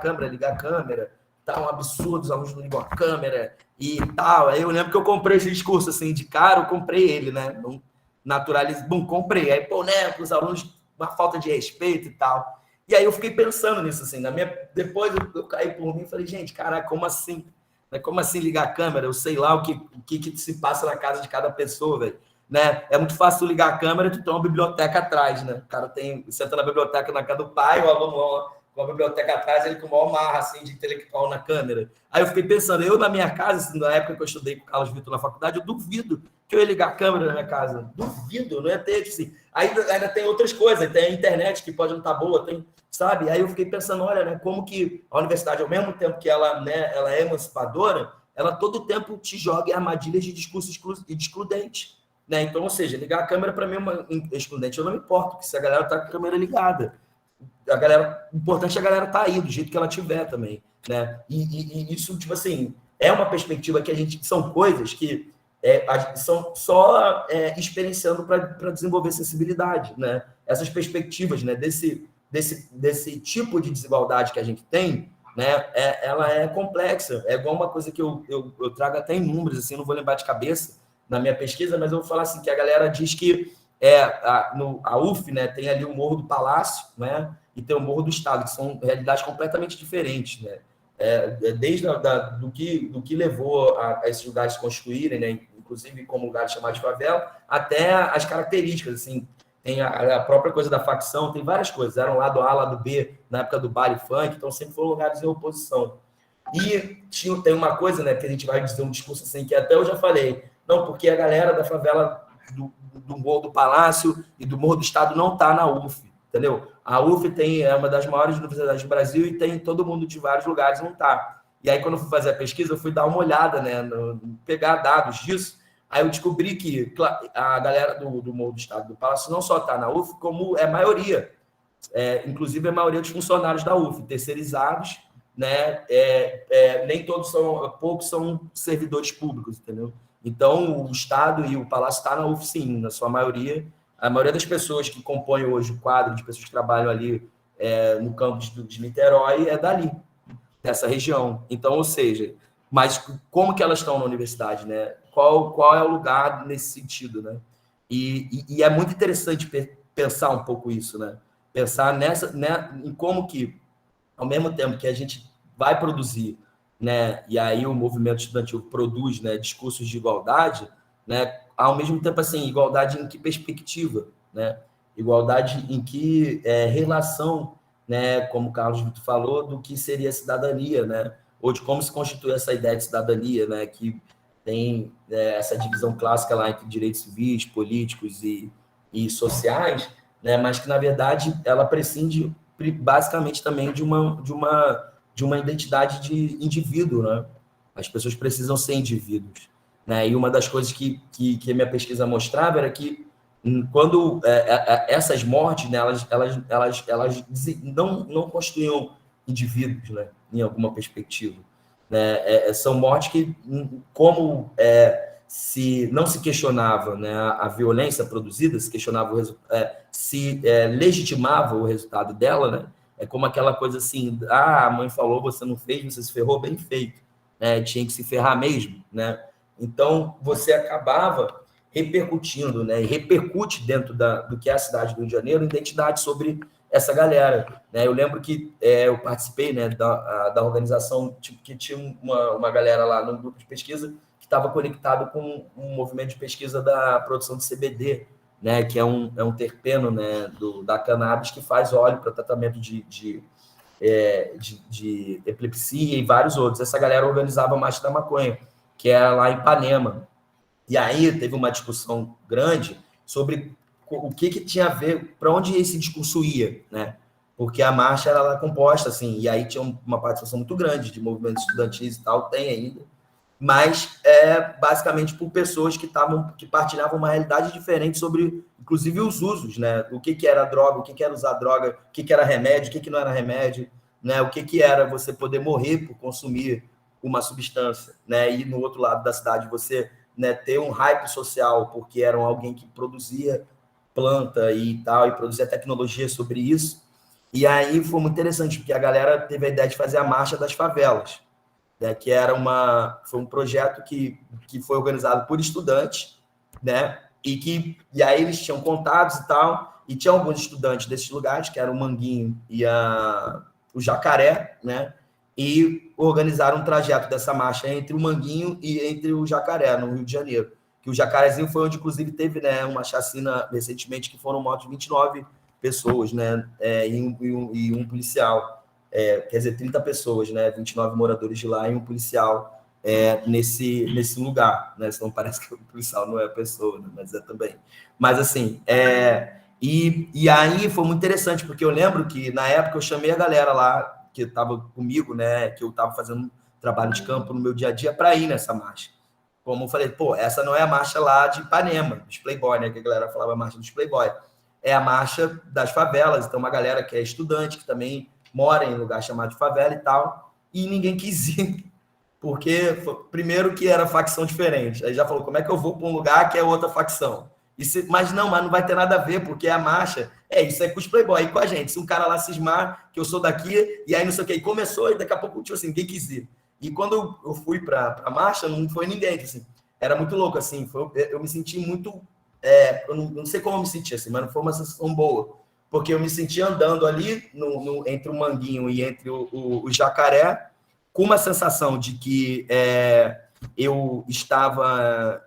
câmera, tá um absurdo, os alunos não ligam a câmera e tal. Aí eu lembro que eu comprei esse discurso, assim, de cara, eu comprei ele, né? Não naturalizo, bom, comprei. Aí, pô, né, os alunos, uma falta de respeito e tal. E aí eu fiquei pensando nisso, assim, depois eu caí por mim e falei, gente, caraca, como assim? Como assim ligar a câmera? Eu sei lá o que se passa na casa de cada pessoa, velho. Né? É muito fácil ligar a câmera e tu tem uma biblioteca atrás, né? O cara senta na biblioteca na casa do pai, o aluno com a biblioteca atrás, ele com uma marra assim, de intelectual na câmera. Aí eu fiquei pensando, eu na minha casa, assim, na época que eu estudei com o Carlos Vitor na faculdade, eu duvido que eu ia ligar a câmera na minha casa. Duvido, não ia ter, assim. Ainda tem outras coisas, tem a internet que pode não estar boa, tem, sabe? Aí eu fiquei pensando, olha, né, como que a universidade, ao mesmo tempo que ela, né, ela é emancipadora, ela todo o tempo te joga em armadilhas de discurso excludente. Né? Então, ou seja, ligar a câmera para mim é uma excludente. Eu não me importo se a galera está com a câmera ligada. O importante é a galera estar aí, do jeito que ela tiver também. Né? E isso, tipo assim, é uma perspectiva que a gente. São coisas que são só experienciando para desenvolver sensibilidade. Né? Essas perspectivas, né? desse tipo de desigualdade que a gente tem, né? Ela é complexa. É igual uma coisa que eu trago até em números, assim, não vou lembrar de cabeça na minha pesquisa, mas eu vou falar assim, que a galera diz que a UF, né, tem ali o Morro do Palácio, né, e tem o Morro do Estado, que são realidades completamente diferentes, né, desde do que levou a esses lugares se constituírem, né, inclusive como lugares chamados de favela, até as características, assim, tem a própria coisa da facção, tem várias coisas, eram lado A, lado B, na época do baile funk, então sempre foram lugares em oposição. E tem uma coisa, né, que a gente vai dizer um discurso assim, que até eu já falei, não, porque a galera da favela do Morro do Palácio e do Morro do Estado não está na UF, entendeu? A UF é uma das maiores universidades do Brasil e tem todo mundo de vários lugares, não está. E aí, quando eu fui fazer a pesquisa, eu fui dar uma olhada, né, pegar dados disso, aí eu descobri que a galera do Morro do Estado do Palácio não só está na UF, como é a maioria, inclusive a maioria dos funcionários da UF, terceirizados, né? Nem todos poucos são servidores públicos, entendeu? Então, o Estado e o Palácio está na UF, sim, na sua maioria. A maioria das pessoas que compõem hoje o quadro de pessoas que trabalham ali no campus de Niterói é dali, dessa região. Então, ou seja, mas como que elas estão na universidade, né? Qual é o lugar nesse sentido, né? E é muito interessante pensar um pouco isso, né? Pensar em como que, ao mesmo tempo que a gente vai produzir, né, e aí o movimento estudantil produz, né, discursos de igualdade, né, ao mesmo tempo, assim, igualdade em que perspectiva, né, igualdade em que relação, né, como o Carlos Vitor falou, do que seria cidadania, né, ou de como se constitui essa ideia de cidadania, né, que tem essa divisão clássica lá entre direitos civis, políticos e sociais, né, mas que, na verdade, ela prescinde basicamente também de uma identidade de indivíduo, né? As pessoas precisam ser indivíduos, né? E uma das coisas que a minha pesquisa mostrava era que quando essas mortes, né, elas não constituíam indivíduos, né, em alguma perspectiva, né? São mortes que, como se não se questionava, né, a violência produzida, se questionava se legitimava o resultado dela, né? É como aquela coisa assim, a mãe falou, você não fez, você se ferrou, bem feito, né? Tinha que se ferrar mesmo, né? Então, você acabava repercutindo, né? E repercute dentro do que é a cidade do Rio de Janeiro, identidade sobre essa galera, né? Eu lembro que eu participei, né, da organização, tipo, que tinha uma galera lá no grupo de pesquisa que estava conectado com um movimento de pesquisa da produção de CBD, né, que é um terpeno, né, da cannabis que faz óleo para tratamento de epilepsia e vários outros. Essa galera organizava a Marcha da Maconha, que era lá em Ipanema. E aí teve uma discussão grande sobre o que tinha a ver, para onde esse discurso ia, né? Porque a marcha era composta, assim, e aí tinha uma participação muito grande de movimentos estudantis e tal, tem ainda, mas basicamente por pessoas que partilhavam uma realidade diferente sobre, inclusive, os usos, né? O que era droga, o que era usar droga, o que era remédio, o que não era remédio, né? O que era você poder morrer por consumir uma substância, né? E no outro lado da cidade você, né, ter um hype social porque era alguém que produzia planta e tal, e produzia tecnologia sobre isso. E aí foi muito interessante, porque a galera teve a ideia de fazer a Marcha das Favelas, né, que foi um projeto que foi organizado por estudantes, né, e aí eles tinham contatos e tal, e tinha alguns estudantes desses lugares, que eram o Manguinho e o Jacaré, né, e organizaram um trajeto dessa marcha entre o Manguinho e entre o Jacaré, no Rio de Janeiro. Que o Jacarezinho foi onde, inclusive, teve, né, uma chacina recentemente, que foram mortos 29 pessoas, né, e um policial. Quer dizer, 30 pessoas, né, 29 moradores de lá e um policial nesse lugar, né, senão parece que o policial não é a pessoa, né, mas é também. Mas, assim, e aí foi muito interessante, porque eu lembro que, na época, eu chamei a galera lá, que estava comigo, né, que eu estava fazendo trabalho de campo no meu dia a dia, para ir nessa marcha. Como eu falei, pô, essa não é a marcha lá de Ipanema, dos Playboy, né, que a galera falava a marcha dos Playboy. É a marcha das favelas, então uma galera que é estudante, que também mora em lugar chamado de favela e tal, e ninguém quis ir, porque, primeiro, que era facção diferente. Aí já falou, como é que eu vou para um lugar que é outra facção? Mas não vai ter nada a ver, porque a marcha, isso é com os Playboy, com a gente. Se um cara lá cismar que eu sou daqui, e aí não sei o que, e começou, e daqui a pouco, tipo assim, ninguém quis ir. E quando eu fui para a marcha, não foi ninguém, assim, era muito louco, assim, eu me senti muito, eu não sei como eu me senti, assim, mas não foi uma sensação boa, porque eu me senti andando ali entre o Manguinho e entre o Jacaré, com uma sensação de que eu estava...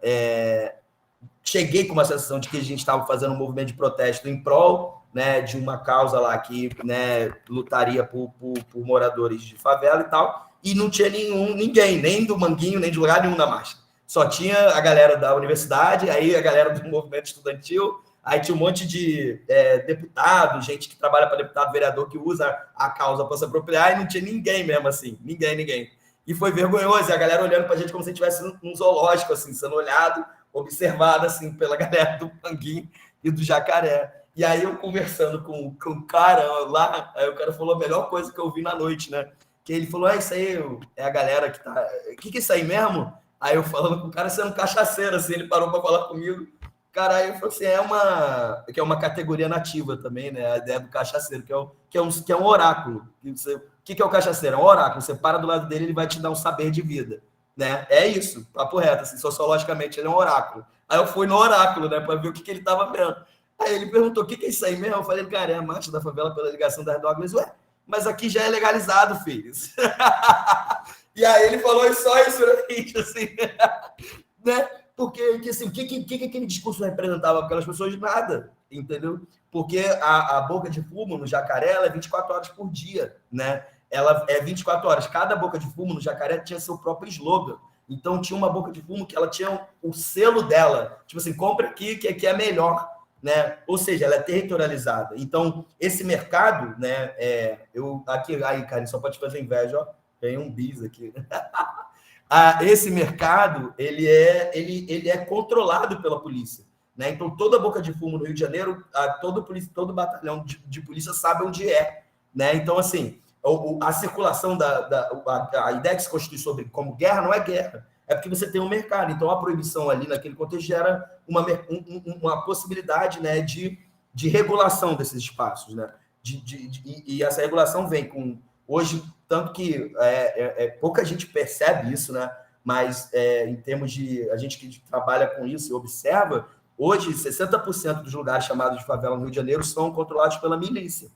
cheguei com uma sensação de que a gente estava fazendo um movimento de protesto em prol, né, de uma causa lá que, né, lutaria por moradores de favela e tal, e não tinha ninguém, nem do Manguinho, nem de lugar nenhum na marcha. Só tinha a galera da universidade, aí a galera do movimento estudantil, aí tinha um monte de deputado, gente que trabalha para deputado, vereador, que usa a causa para se apropriar, e não tinha ninguém mesmo assim, ninguém. E foi vergonhoso, e a galera olhando para a gente como se a gente estivesse num zoológico, assim, sendo olhado, observado assim pela galera do Manguinho e do Jacaré. E aí eu conversando com o cara lá, aí o cara falou a melhor coisa que eu vi na noite, né? Que ele falou, isso aí é a galera que tá... O que é isso aí mesmo? Aí eu falando com o cara, sendo cachaceiro, assim, ele parou para falar comigo. Cara, aí ele falou assim, que é uma categoria nativa também, né? A ideia do cachaceiro, que é um oráculo. O que é o cachaceiro? É um oráculo. Você para do lado dele, ele vai te dar um saber de vida. Né? É isso, papo reto, assim, sociologicamente ele é um oráculo. Aí eu fui no oráculo, né, para ver o que ele estava vendo. Aí ele perguntou, o que é isso aí mesmo? Eu falei, cara, é a marcha da favela pela ligação das drogas. Ué, mas aqui já é legalizado, filhos. E aí ele falou só isso, assim, né? Porque assim, o que aquele discurso representava para aquelas pessoas? Nada, entendeu? Porque a boca de fumo no Jacaré é 24 horas por dia, né? ela é 24 horas. Cada boca de fumo no Jacaré tinha seu próprio slogan. Então, tinha uma boca de fumo que ela tinha o selo dela. Tipo assim, compra aqui, que aqui é melhor, né? Ou seja, ela é territorializada. Então, esse mercado, né? Aqui, aí, cara, só pode fazer inveja, ó. Tem um bis aqui. Esse mercado, ele é controlado pela polícia, né? Então, toda boca de fumo no Rio de Janeiro, todo batalhão de polícia sabe onde é, né? Então, assim, a circulação a ideia que se constitui sobre como guerra não é guerra, é porque você tem um mercado. Então, a proibição ali, naquele contexto, gera uma possibilidade, né, de regulação desses espaços, né? E essa regulação vem com... Hoje, tanto que pouca gente percebe isso, né? Mas em termos de... A gente que trabalha com isso e observa, hoje, 60% dos lugares chamados de favela no Rio de Janeiro são controlados pela milícia.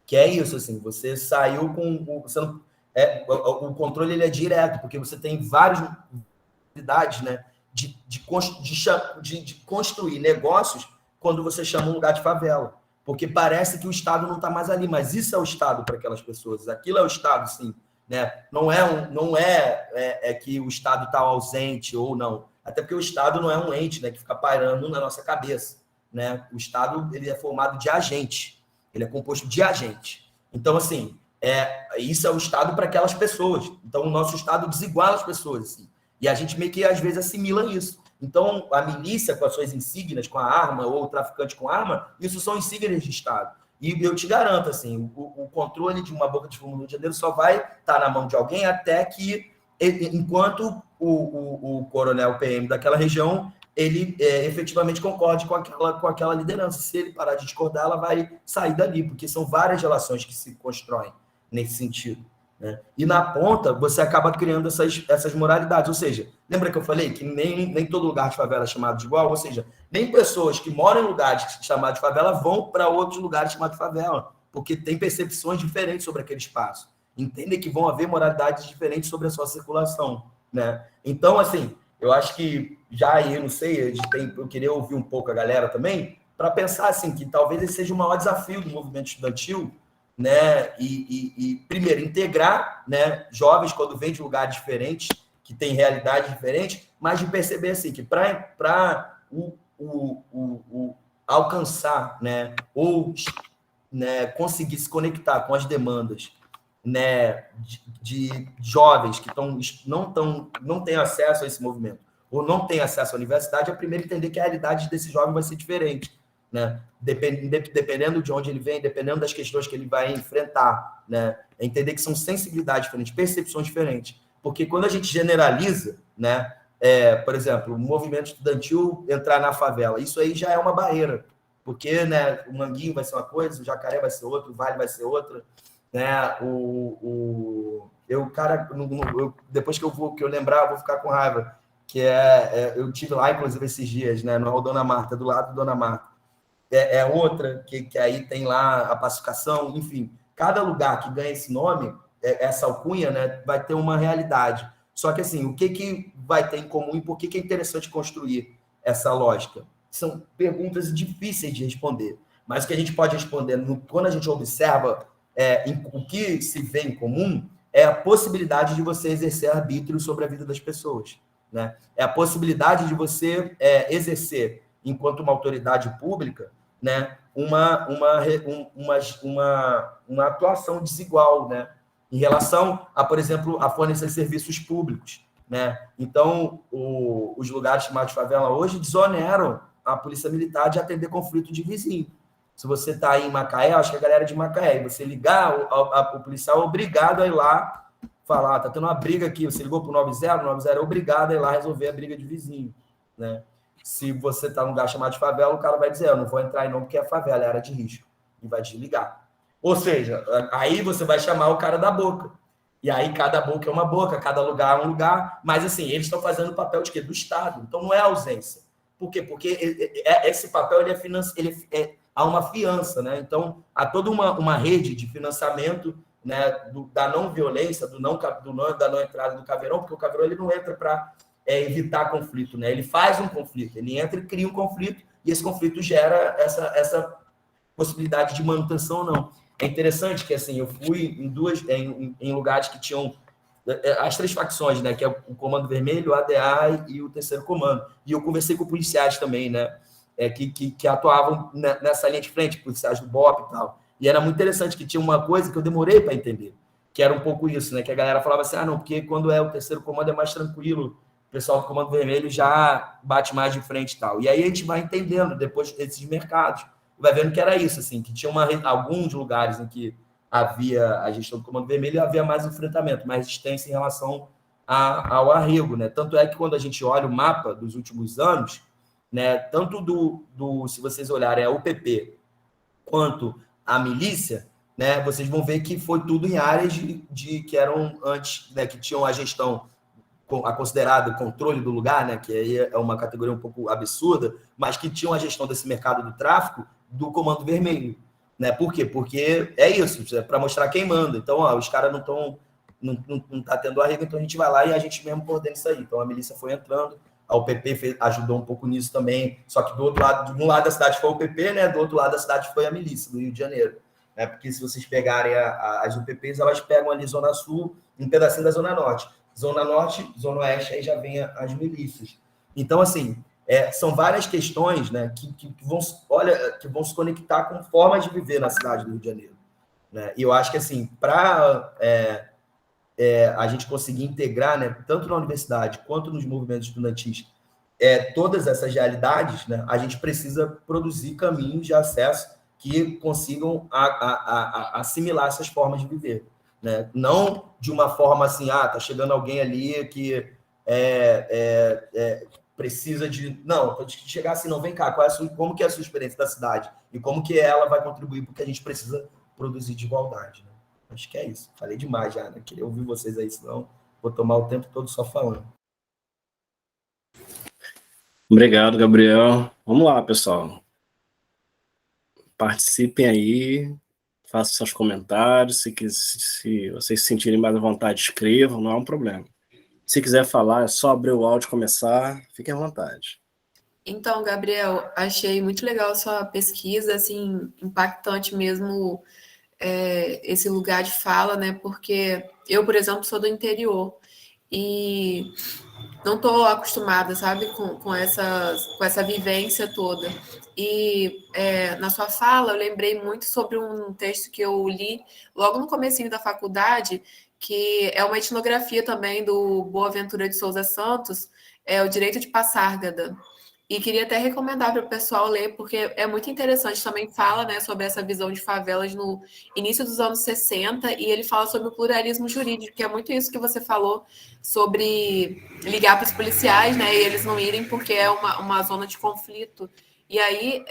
Que é isso, assim, você saiu com... o controle ele é direto, porque você tem várias possibilidades, né, de construir negócios quando você chama um lugar de favela. Porque parece que o Estado não está mais ali, mas isso é o Estado para aquelas pessoas. Aquilo é o Estado, sim. Né? Não é que o Estado está ausente ou não. Até porque o Estado não é um ente, né, que fica pairando na nossa cabeça. Né? O Estado ele é formado de agente. Ele é composto de agente. Então, assim, isso é o Estado para aquelas pessoas. Então, o nosso Estado desiguala as pessoas. Assim. E a gente meio que, às vezes, assimila isso. Então, a milícia, com as suas insígnias, com a arma, ou o traficante com arma, isso são insígnias de Estado. E eu te garanto, assim, o controle de uma boca de fumo no Rio de Janeiro só vai estar na mão de alguém até que, enquanto o coronel PM daquela região, ele efetivamente concorde com aquela liderança. Se ele parar de discordar, ela vai sair dali, porque são várias relações que se constroem nesse sentido. Né? E na ponta, você acaba criando essas moralidades. Ou seja, lembra que eu falei que nem todo lugar de favela é chamado de igual? Ou seja, nem pessoas que moram em lugares chamados de favela vão para outros lugares chamados de favela, porque tem percepções diferentes sobre aquele espaço. Entendem que vão haver moralidades diferentes sobre a sua circulação. Né? Então, assim, eu acho que já aí, não sei, eu queria ouvir um pouco a galera também, para pensar assim, que talvez esse seja o maior desafio do movimento estudantil, né? E primeiro, integrar, né, jovens quando vêm de lugares diferentes, que têm realidades diferentes, mas de perceber assim, que para alcançar, né, ou né, conseguir se conectar com as demandas, né, de jovens que não têm acesso a esse movimento, ou não têm acesso à universidade, é primeiro entender que a realidade desse jovem vai ser diferente. Né? Dependendo de onde ele vem, dependendo das questões que ele vai enfrentar, né? É entender que são sensibilidades diferentes, percepções diferentes. Porque quando a gente generaliza, né? Por exemplo, o movimento estudantil entrar na favela, isso aí já é uma barreira. Porque, né, o Manguinho vai ser uma coisa, o Jacaré vai ser outra, o Vale vai ser outra. Né? Depois que eu lembrar, eu vou ficar com raiva. Que eu tive lá, inclusive, esses dias, né, no Dona Marta, do lado do Dona Marta. Outra, que aí tem lá a pacificação, enfim. Cada lugar que ganha esse nome, essa alcunha, né, vai ter uma realidade. Só que, assim, o que vai ter em comum e por que é interessante construir essa lógica? São perguntas difíceis de responder. Mas o que a gente pode responder, quando a gente observa o que se vê em comum, é a possibilidade de você exercer arbítrio sobre a vida das pessoas. Né? É a possibilidade de você exercer, enquanto uma autoridade pública, né, uma atuação desigual, né, em relação a, por exemplo, a fornecer serviços públicos. Né? Então, os lugares chamados de favela hoje desoneram a polícia militar de atender conflito de vizinho. Se você está aí em Macaé, acho que a galera de Macaé, você ligar, o policial é obrigado a ir lá falar, tá tendo uma briga aqui, você ligou para o 90, o 90 é obrigado a ir lá resolver a briga de vizinho. Né? Se você está num lugar chamado de favela, o cara vai dizer, eu não vou entrar aí não porque é favela, é área de risco. E vai desligar. Ou seja, aí você vai chamar o cara da boca. E aí cada boca é uma boca, cada lugar é um lugar. Mas assim, eles estão fazendo o papel de quê? Do Estado. Então não é ausência. Por quê? Porque esse papel há uma fiança. Né? Então há toda uma rede de financiamento, né, da não violência, da não entrada do caveirão, porque o caveirão ele não entra para evitar conflito, né? Ele faz um conflito, ele entra e cria um conflito, e esse conflito gera essa possibilidade de manutenção ou não. é interessante que, assim, eu fui em lugares que tinham as 3 facções, né? Que é o Comando Vermelho, o ADA e o Terceiro Comando. E eu conversei com policiais também, né? Que atuavam nessa linha de frente, policiais do BOP e tal. E era muito interessante que tinha uma coisa que eu demorei para entender, que era um pouco isso, né? Que a galera falava assim, não, porque quando é o Terceiro Comando é mais tranquilo, o pessoal do Comando Vermelho já bate mais de frente e tal. E aí a gente vai entendendo, depois desses mercados, vai vendo que era isso, assim, que tinha alguns lugares em que havia a gestão do Comando Vermelho e havia mais enfrentamento, mais resistência em relação ao arrego, né? Tanto é que quando a gente olha o mapa dos últimos anos, né, tanto se vocês olharem a UPP quanto a milícia, né, vocês vão ver que foi tudo em áreas que eram antes, né, que tinham a gestão, a considerado controle do lugar, né, que aí é uma categoria um pouco absurda, mas que tinham a gestão desse mercado do tráfico do Comando Vermelho. Né? Por quê? Porque é isso, é para mostrar quem manda. Então, os caras não estão. Não tá tendo arrego, então a gente vai lá e a gente mesmo coordena isso aí. Então a milícia foi entrando, a UPP ajudou um pouco nisso também. Só que do outro lado, de um lado da cidade foi a UPP, né? Do outro lado da cidade foi a milícia, do Rio de Janeiro. Né? Porque se vocês pegarem as UPPs, elas pegam ali Zona Sul, um pedacinho da Zona Norte. Zona Norte, Zona Oeste, aí já vem as milícias. Então, assim, são várias questões, né, que vão se conectar com formas de viver na cidade do Rio de Janeiro. Né? E eu acho que, assim, para a gente conseguir integrar, né, tanto na universidade quanto nos movimentos estudantis, todas essas realidades, né, a gente precisa produzir caminhos de acesso que consigam assimilar essas formas de viver. Né? Não de uma forma assim, tá chegando alguém ali que precisa de... Não, de chegar assim, não, vem cá, como que é a sua experiência da cidade? E como que ela vai contribuir porque a gente precisa produzir de igualdade. Né? Acho que é isso. Falei demais já, né? Queria ouvir vocês aí, senão vou tomar o tempo todo só falando. Obrigado, Gabriel. Vamos lá, pessoal. Participem aí, façam seus comentários. Se vocês se sentirem mais à vontade, escrevam, não é um problema. Se quiser falar, é só abrir o áudio e começar. Fiquem à vontade. Então, Gabriel, achei muito legal a sua pesquisa, assim, impactante mesmo esse lugar de fala, né? Porque eu, por exemplo, sou do interior e não estou acostumada, sabe, com essa vivência toda. E na sua fala, eu lembrei muito sobre um texto que eu li logo no comecinho da faculdade, que é uma etnografia também do Boaventura de Souza Santos, O Direito de Passárgada. E queria até recomendar para o pessoal ler, porque é muito interessante. Também fala, né, sobre essa visão de favelas no início dos anos 60, e ele fala sobre o pluralismo jurídico, que é muito isso que você falou, sobre ligar para os policiais, né, e eles não irem porque é uma zona de conflito. E aí,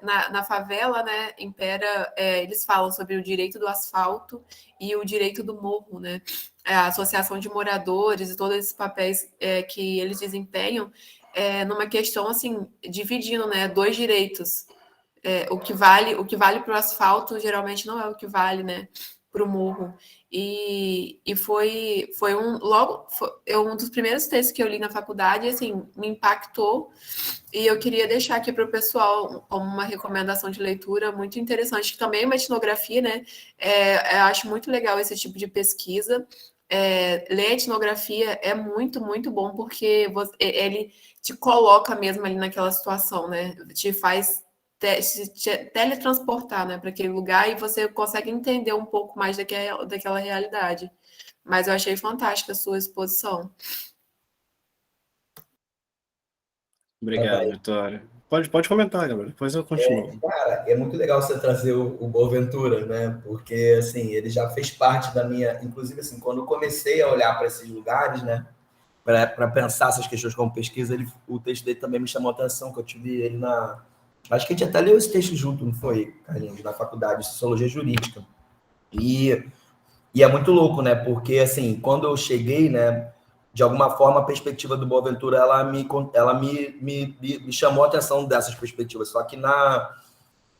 na favela, né, impera, eles falam sobre o direito do asfalto e o direito do morro, né, a associação de moradores e todos esses papéis que eles desempenham, numa questão assim, dividindo, né, 2 direitos. O que vale para o asfalto geralmente não é o que vale, né, para o morro. E foi um dos primeiros textos que eu li na faculdade, assim, me impactou. E eu queria deixar aqui para o pessoal como uma recomendação de leitura muito interessante, que também é uma etnografia, né? Eu acho muito legal esse tipo de pesquisa. Ler etnografia é muito, muito bom, porque ele te coloca mesmo ali naquela situação, né? Te faz te teletransportar, né, para aquele lugar, e você consegue entender um pouco mais daquela realidade. Mas eu achei fantástica a sua exposição. Obrigado, Vitória. Pode comentar, Gabriel, depois eu continuo. Cara, é muito legal você trazer o Boaventura, né? Porque, assim, ele já fez parte da minha... Inclusive, assim, quando eu comecei a olhar para esses lugares, né? Para pensar essas questões como pesquisa, o texto dele também me chamou a atenção, que eu tive ele na... Acho que a gente até leu esse texto junto, não foi, Carlinhos? Na faculdade de Sociologia Jurídica. E é muito louco, né? Porque, assim, quando eu cheguei, né? De alguma forma, a perspectiva do Boaventura, ela me chamou a atenção dessas perspectivas. Só que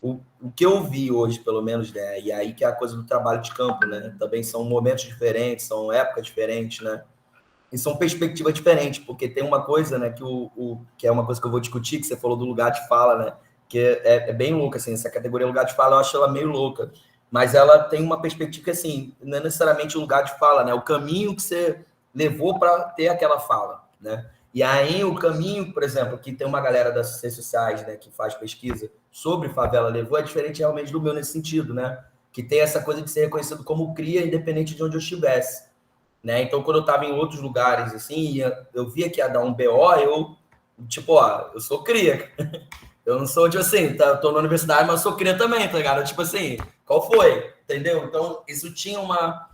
o que eu vi hoje, pelo menos, né? E aí que é a coisa do trabalho de campo, né? Também são momentos diferentes, são épocas diferentes, né? E são perspectivas diferentes, porque tem uma coisa, né? Que é uma coisa que eu vou discutir, que você falou do lugar de fala, né? Que é bem louca, assim, essa categoria lugar de fala, eu acho ela meio louca. mas ela tem uma perspectiva que, assim, não é necessariamente um lugar de fala, né? O caminho que você levou para ter aquela fala, né? E aí o caminho, por exemplo, que tem uma galera das ciências sociais, né, que faz pesquisa sobre favela levou, é diferente realmente do meu nesse sentido, né? Que tem essa coisa de ser reconhecido como cria, independente de onde eu estivesse, né? Então, quando eu estava em outros lugares, assim, eu via que ia dar um BO, eu, tipo, ó, eu sou cria. Eu não sou, tipo assim, tô na universidade, mas eu sou cria também, tá ligado? Tipo assim, qual foi? Entendeu? Então, isso tinha uma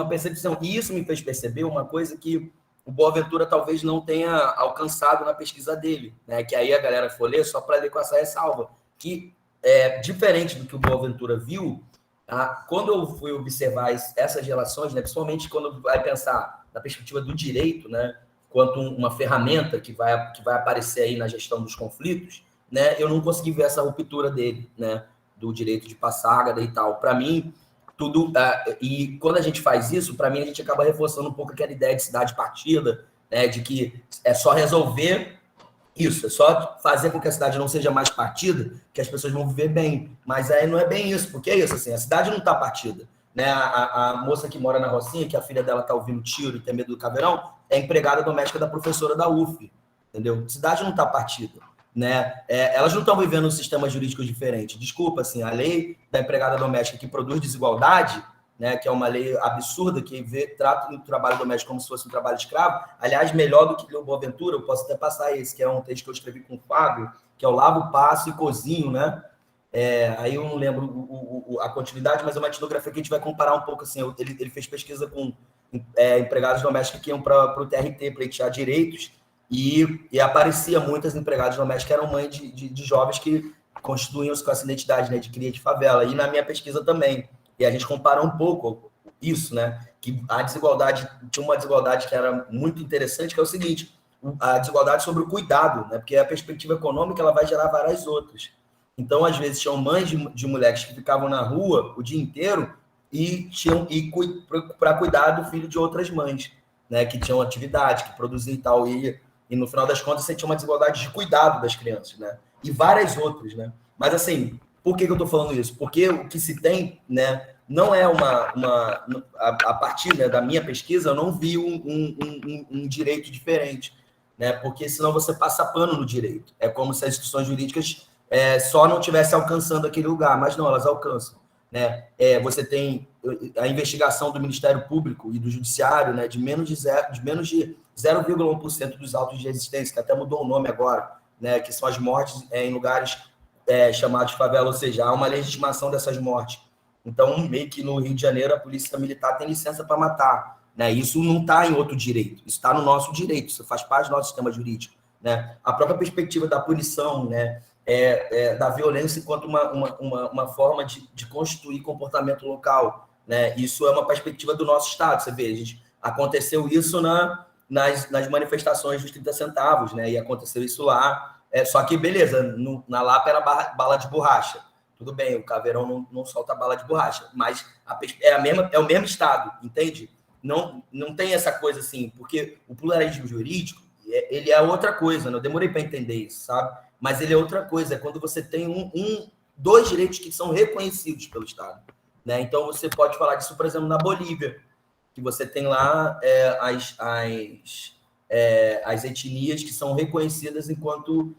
percepção. E isso me fez perceber uma coisa que o Boaventura talvez não tenha alcançado na pesquisa dele, né? Que aí a galera for ler só para ler com essa ressalva. Que é diferente do que o Boaventura viu, tá? Quando eu fui observar essas relações, né? Principalmente quando vai pensar na perspectiva do direito, né? Quanto uma ferramenta que vai aparecer aí na gestão dos conflitos, né, eu não consegui ver essa ruptura dele, né, do direito de passar e tal. Para mim, tudo... e quando a gente faz isso, para mim, a gente acaba reforçando um pouco aquela ideia de cidade-partida, né, de que é só resolver isso, é só fazer com que a cidade não seja mais partida, que as pessoas vão viver bem. Mas aí não é bem isso, porque é isso, assim, a cidade não está partida. Né? A moça que mora na Rocinha, que a filha dela está ouvindo tiro e tem medo do caveirão, é empregada doméstica da professora da UF, entendeu? A cidade não está partida. Né? Elas não estão vivendo um sistema jurídico diferente. Desculpa, assim, a lei da empregada doméstica que produz desigualdade, né, que é uma lei absurda que trata o trabalho doméstico como se fosse um trabalho escravo. Aliás, melhor do que o Boaventura, eu posso até passar esse, que é um texto que eu escrevi com o Fábio, que é o Lavo, Passo e Cozinho, né? Aí eu não lembro a continuidade, mas é uma etnografia que a gente vai comparar um pouco. Assim, ele fez pesquisa com empregados domésticos que iam para o TRT pleitear direitos, e aparecia muitas empregadas domésticas que eram mães de jovens que constituíam-se com essa identidade, né, de cria de favela. E na minha pesquisa também. E a gente compara um pouco isso, né? Que a desigualdade, tinha uma desigualdade que era muito interessante, que é o seguinte, a desigualdade sobre o cuidado, né? Porque a perspectiva econômica ela vai gerar várias outras. Então, às vezes, tinham mães de mulheres que ficavam na rua o dia inteiro e para cuidar do filho de outras mães, né? Que tinham atividade, que produziam e tal. E no final das contas, você tinha uma desigualdade de cuidado das crianças, né? E várias outras, né? Mas, assim, por que eu estou falando isso? Porque o que se tem, né, não é a partir, né, da minha pesquisa, eu não vi um direito diferente, né? Porque senão você passa pano no direito. É como se as instituições jurídicas só não estivessem alcançando aquele lugar, mas não, elas alcançam. Né? Você tem a investigação do Ministério Público e do Judiciário, né, de menos de 0,1% dos autos de resistência, que até mudou o nome agora, né, que são as mortes em lugares chamados de favela, ou seja, há uma legitimação dessas mortes. Então, meio que no Rio de Janeiro, a polícia militar tem licença para matar. Né? Isso não está em outro direito, isso está no nosso direito, isso faz parte do nosso sistema jurídico. Né? A própria perspectiva da punição, né, da violência enquanto uma forma de constituir comportamento local. Né? Isso é uma perspectiva do nosso Estado. Você vê, aconteceu isso nas manifestações dos 30 centavos, né? E aconteceu isso lá. Só que, beleza, na Lapa era bala de borracha. Tudo bem, o Caveirão não solta bala de borracha, mas é o mesmo Estado, entende? Não tem essa coisa assim, porque o pluralismo jurídico, ele é outra coisa, né? Eu demorei para entender isso, sabe? Mas ele é outra coisa, é quando você tem dois direitos que são reconhecidos pelo Estado. Né? Então, você pode falar disso, por exemplo, na Bolívia, que você tem lá as etnias que são reconhecidas enquanto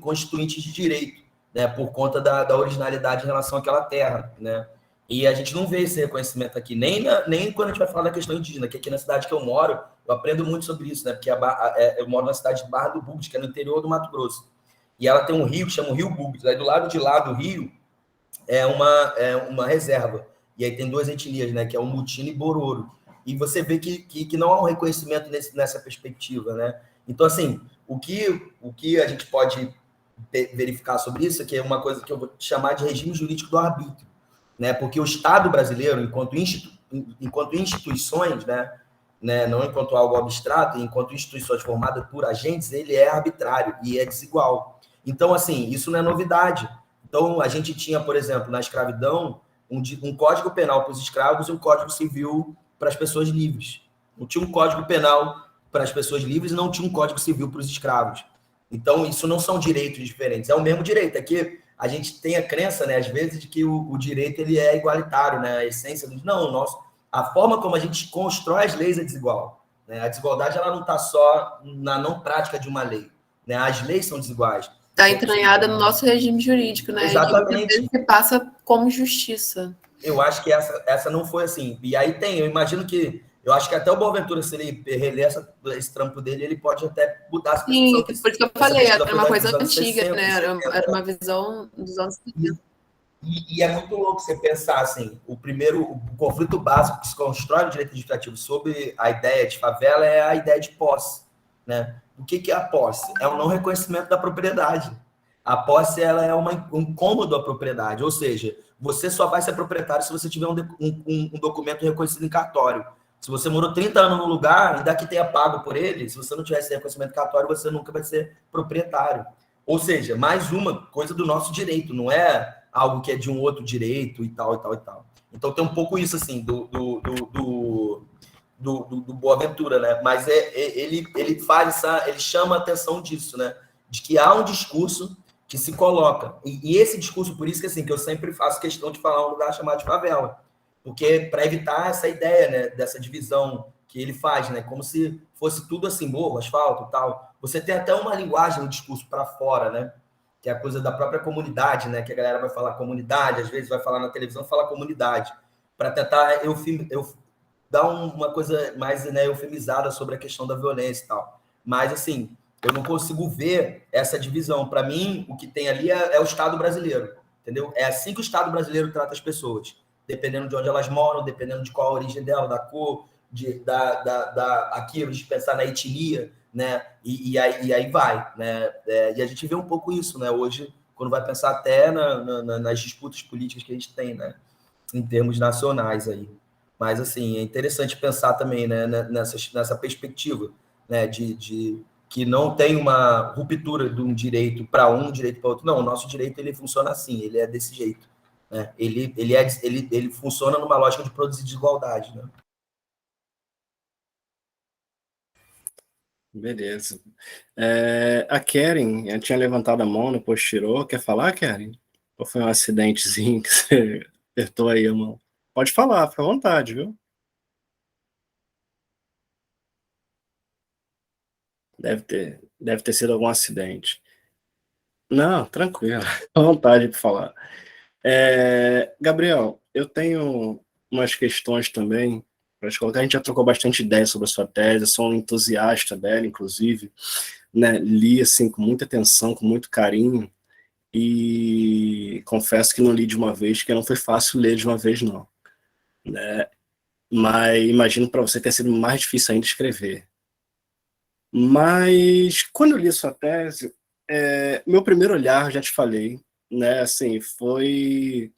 constituintes de direito, né? Por conta da originalidade em relação àquela terra. Né? E a gente não vê esse reconhecimento aqui, nem quando a gente vai falar da questão indígena, que aqui na cidade que eu moro, eu aprendo muito sobre isso, né? Porque eu moro na cidade de Barra do Bugres, que é no interior do Mato Grosso. E ela tem um rio que chama o Rio Bugres. Aí do lado de lá do rio é uma reserva. E aí tem duas etnias, né? Que é o Mutina e Bororo. E você vê que não há um reconhecimento nessa perspectiva, né? Então, assim, o que a gente pode verificar sobre isso é que é uma coisa que eu vou chamar de regime jurídico do arbítrio. Né? Porque o Estado brasileiro, enquanto instituições, né, não enquanto algo abstrato, enquanto instituições formadas por agentes, ele é arbitrário e é desigual. Então, assim, isso não é novidade. Então, a gente tinha, por exemplo, na escravidão, um código penal para os escravos e um código civil para as pessoas livres. Não tinha um código penal para as pessoas livres e não tinha um código civil para os escravos. Então, isso não são direitos diferentes, é o mesmo direito. É que a gente tem a crença, né, às vezes, de que o direito ele é igualitário, né? A essência do... Não, a forma como a gente constrói as leis é desigual. Né? A desigualdade ela não está só na não prática de uma lei. Né? As leis são desiguais. Está entranhada no nosso regime jurídico, né? Exatamente. E que passa como justiça. Eu acho que essa não foi assim. E aí eu imagino que, eu acho que até o Boaventura, se ele reler esse trampo dele, ele pode até mudar essa percepção. Sim, por isso que eu falei, era uma coisa antiga, 60, né? Era uma visão dos anos 70. E é muito louco você pensar assim, o conflito básico que se constrói no direito administrativo sobre a ideia de favela é a ideia de posse, né? O que é a posse? É o não reconhecimento da propriedade. A posse ela é um cômodo à propriedade, ou seja, você só vai ser proprietário se você tiver um documento reconhecido em cartório. Se você morou 30 anos no lugar, ainda que tenha pago por ele, se você não tiver esse reconhecimento em cartório, você nunca vai ser proprietário. Ou seja, mais uma coisa do nosso direito, não é algo que é de um outro direito e tal, e tal, e tal. Então tem um pouco isso, assim, do Boaventura, né? Mas ele faz ele chama a atenção disso, né? De que há um discurso que se coloca. E esse discurso, por isso que, assim, que eu sempre faço questão de falar um lugar chamado de favela. Porque para evitar essa ideia, né, dessa divisão que ele faz, né? Como se fosse tudo assim, morro, asfalto e tal. Você tem até uma linguagem no discurso para fora, né? Que é a coisa da própria comunidade, né? Que a galera vai falar comunidade, às vezes vai falar na televisão, fala comunidade, para tentar dar uma coisa mais, né, eufemizada sobre a questão da violência e tal. Mas, assim, eu não consigo ver essa divisão. Para mim, o que tem ali é o Estado brasileiro, entendeu? É assim que o Estado brasileiro trata as pessoas, dependendo de onde elas moram, dependendo de qual a origem dela, da cor, aqui a gente pensar na etnia, né? E aí vai, né? E a gente vê um pouco isso, né? Hoje, quando vai pensar até nas disputas políticas que a gente tem, né? Em termos nacionais aí. Mas, assim, é interessante pensar também, né? Nessa perspectiva, né? De que não tem uma ruptura de um direito para um, direito para outro. Não, o nosso direito ele funciona assim, ele é desse jeito. Né? Ele funciona numa lógica de produzir desigualdade, né? Beleza. A Keren tinha levantado a mão, depois tirou. Quer falar, Keren? Ou foi um acidentezinho que você apertou aí a mão? Pode falar, fica à vontade, viu? Deve ter sido algum acidente. Não, tranquilo. À vontade de falar. Gabriel, eu tenho umas questões também para te colocar. A gente já trocou bastante ideia sobre a sua tese, eu sou um entusiasta dela, inclusive, né? Li assim, com muita atenção, com muito carinho, e confesso que não li de uma vez, porque não foi fácil ler de uma vez, não. Né? Mas imagino para você ter sido mais difícil ainda escrever. Mas quando eu li a sua tese, meu primeiro olhar, já te falei, né, assim, foi,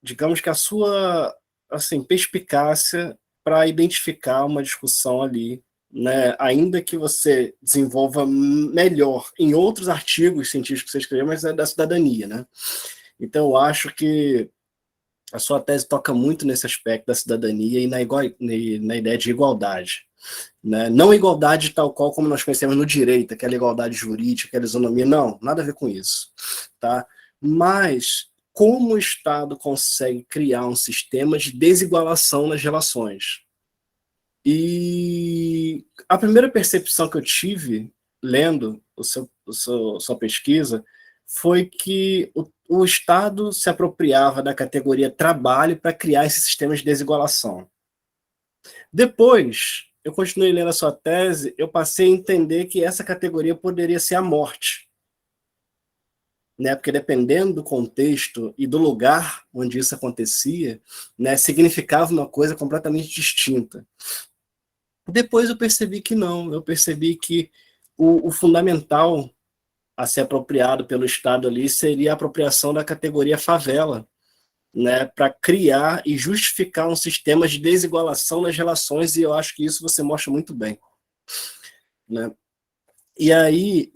digamos que a sua, assim, perspicácia para identificar uma discussão ali, né, ainda que você desenvolva melhor em outros artigos científicos que você escreveu, mas é da cidadania, né? Então eu acho que a sua tese toca muito nesse aspecto da cidadania e na ideia de igualdade. Né? Não igualdade tal qual como nós conhecemos no direito, aquela igualdade jurídica, aquela isonomia, não, nada a ver com isso. Tá? Mas como o Estado consegue criar um sistema de desigualação nas relações? E a primeira percepção que eu tive, lendo sua pesquisa, foi que o Estado se apropriava da categoria trabalho para criar esse sistema de desigualação. Depois, eu continuei lendo a sua tese, eu passei a entender que essa categoria poderia ser a morte. Né? Porque dependendo do contexto e do lugar onde isso acontecia, né, significava uma coisa completamente distinta. Depois eu percebi que não, eu percebi que o fundamental a ser apropriado pelo Estado ali seria a apropriação da categoria favela, né, para criar e justificar um sistema de desigualação nas relações, e eu acho que isso você mostra muito bem. Né? E aí,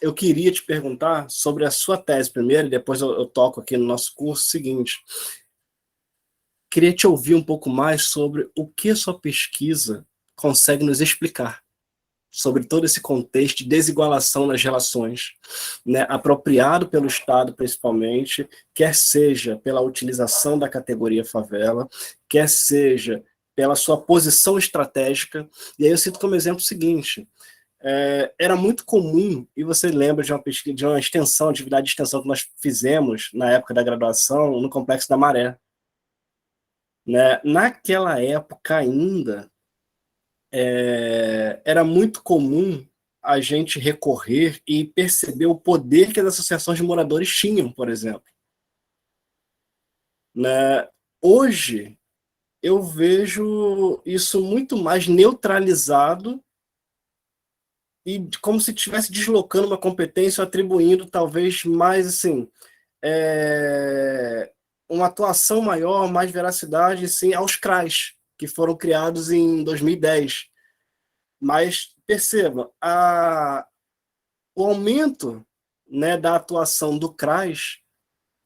eu queria te perguntar sobre a sua tese primeiro, e depois eu toco aqui no nosso curso o seguinte. Queria te ouvir um pouco mais sobre o que a sua pesquisa consegue nos explicar. sobre todo esse contexto de desigualação nas relações, né, apropriado pelo Estado principalmente, quer seja pela utilização da categoria favela, quer seja pela sua posição estratégica. E aí eu cito como exemplo o seguinte: era muito comum, e você lembra de uma pesquisa, de uma extensão, atividade de extensão que nós fizemos na época da graduação, no Complexo da Maré. Né? Naquela época ainda, era muito comum a gente recorrer e perceber o poder que as associações de moradores tinham, por exemplo. Né? Hoje, eu vejo isso muito mais neutralizado e como se estivesse deslocando uma competência, atribuindo talvez mais, assim, uma atuação maior, mais veracidade, sim, aos CRAs, que foram criados em 2010. Mas, perceba, o aumento, né, da atuação do CRAS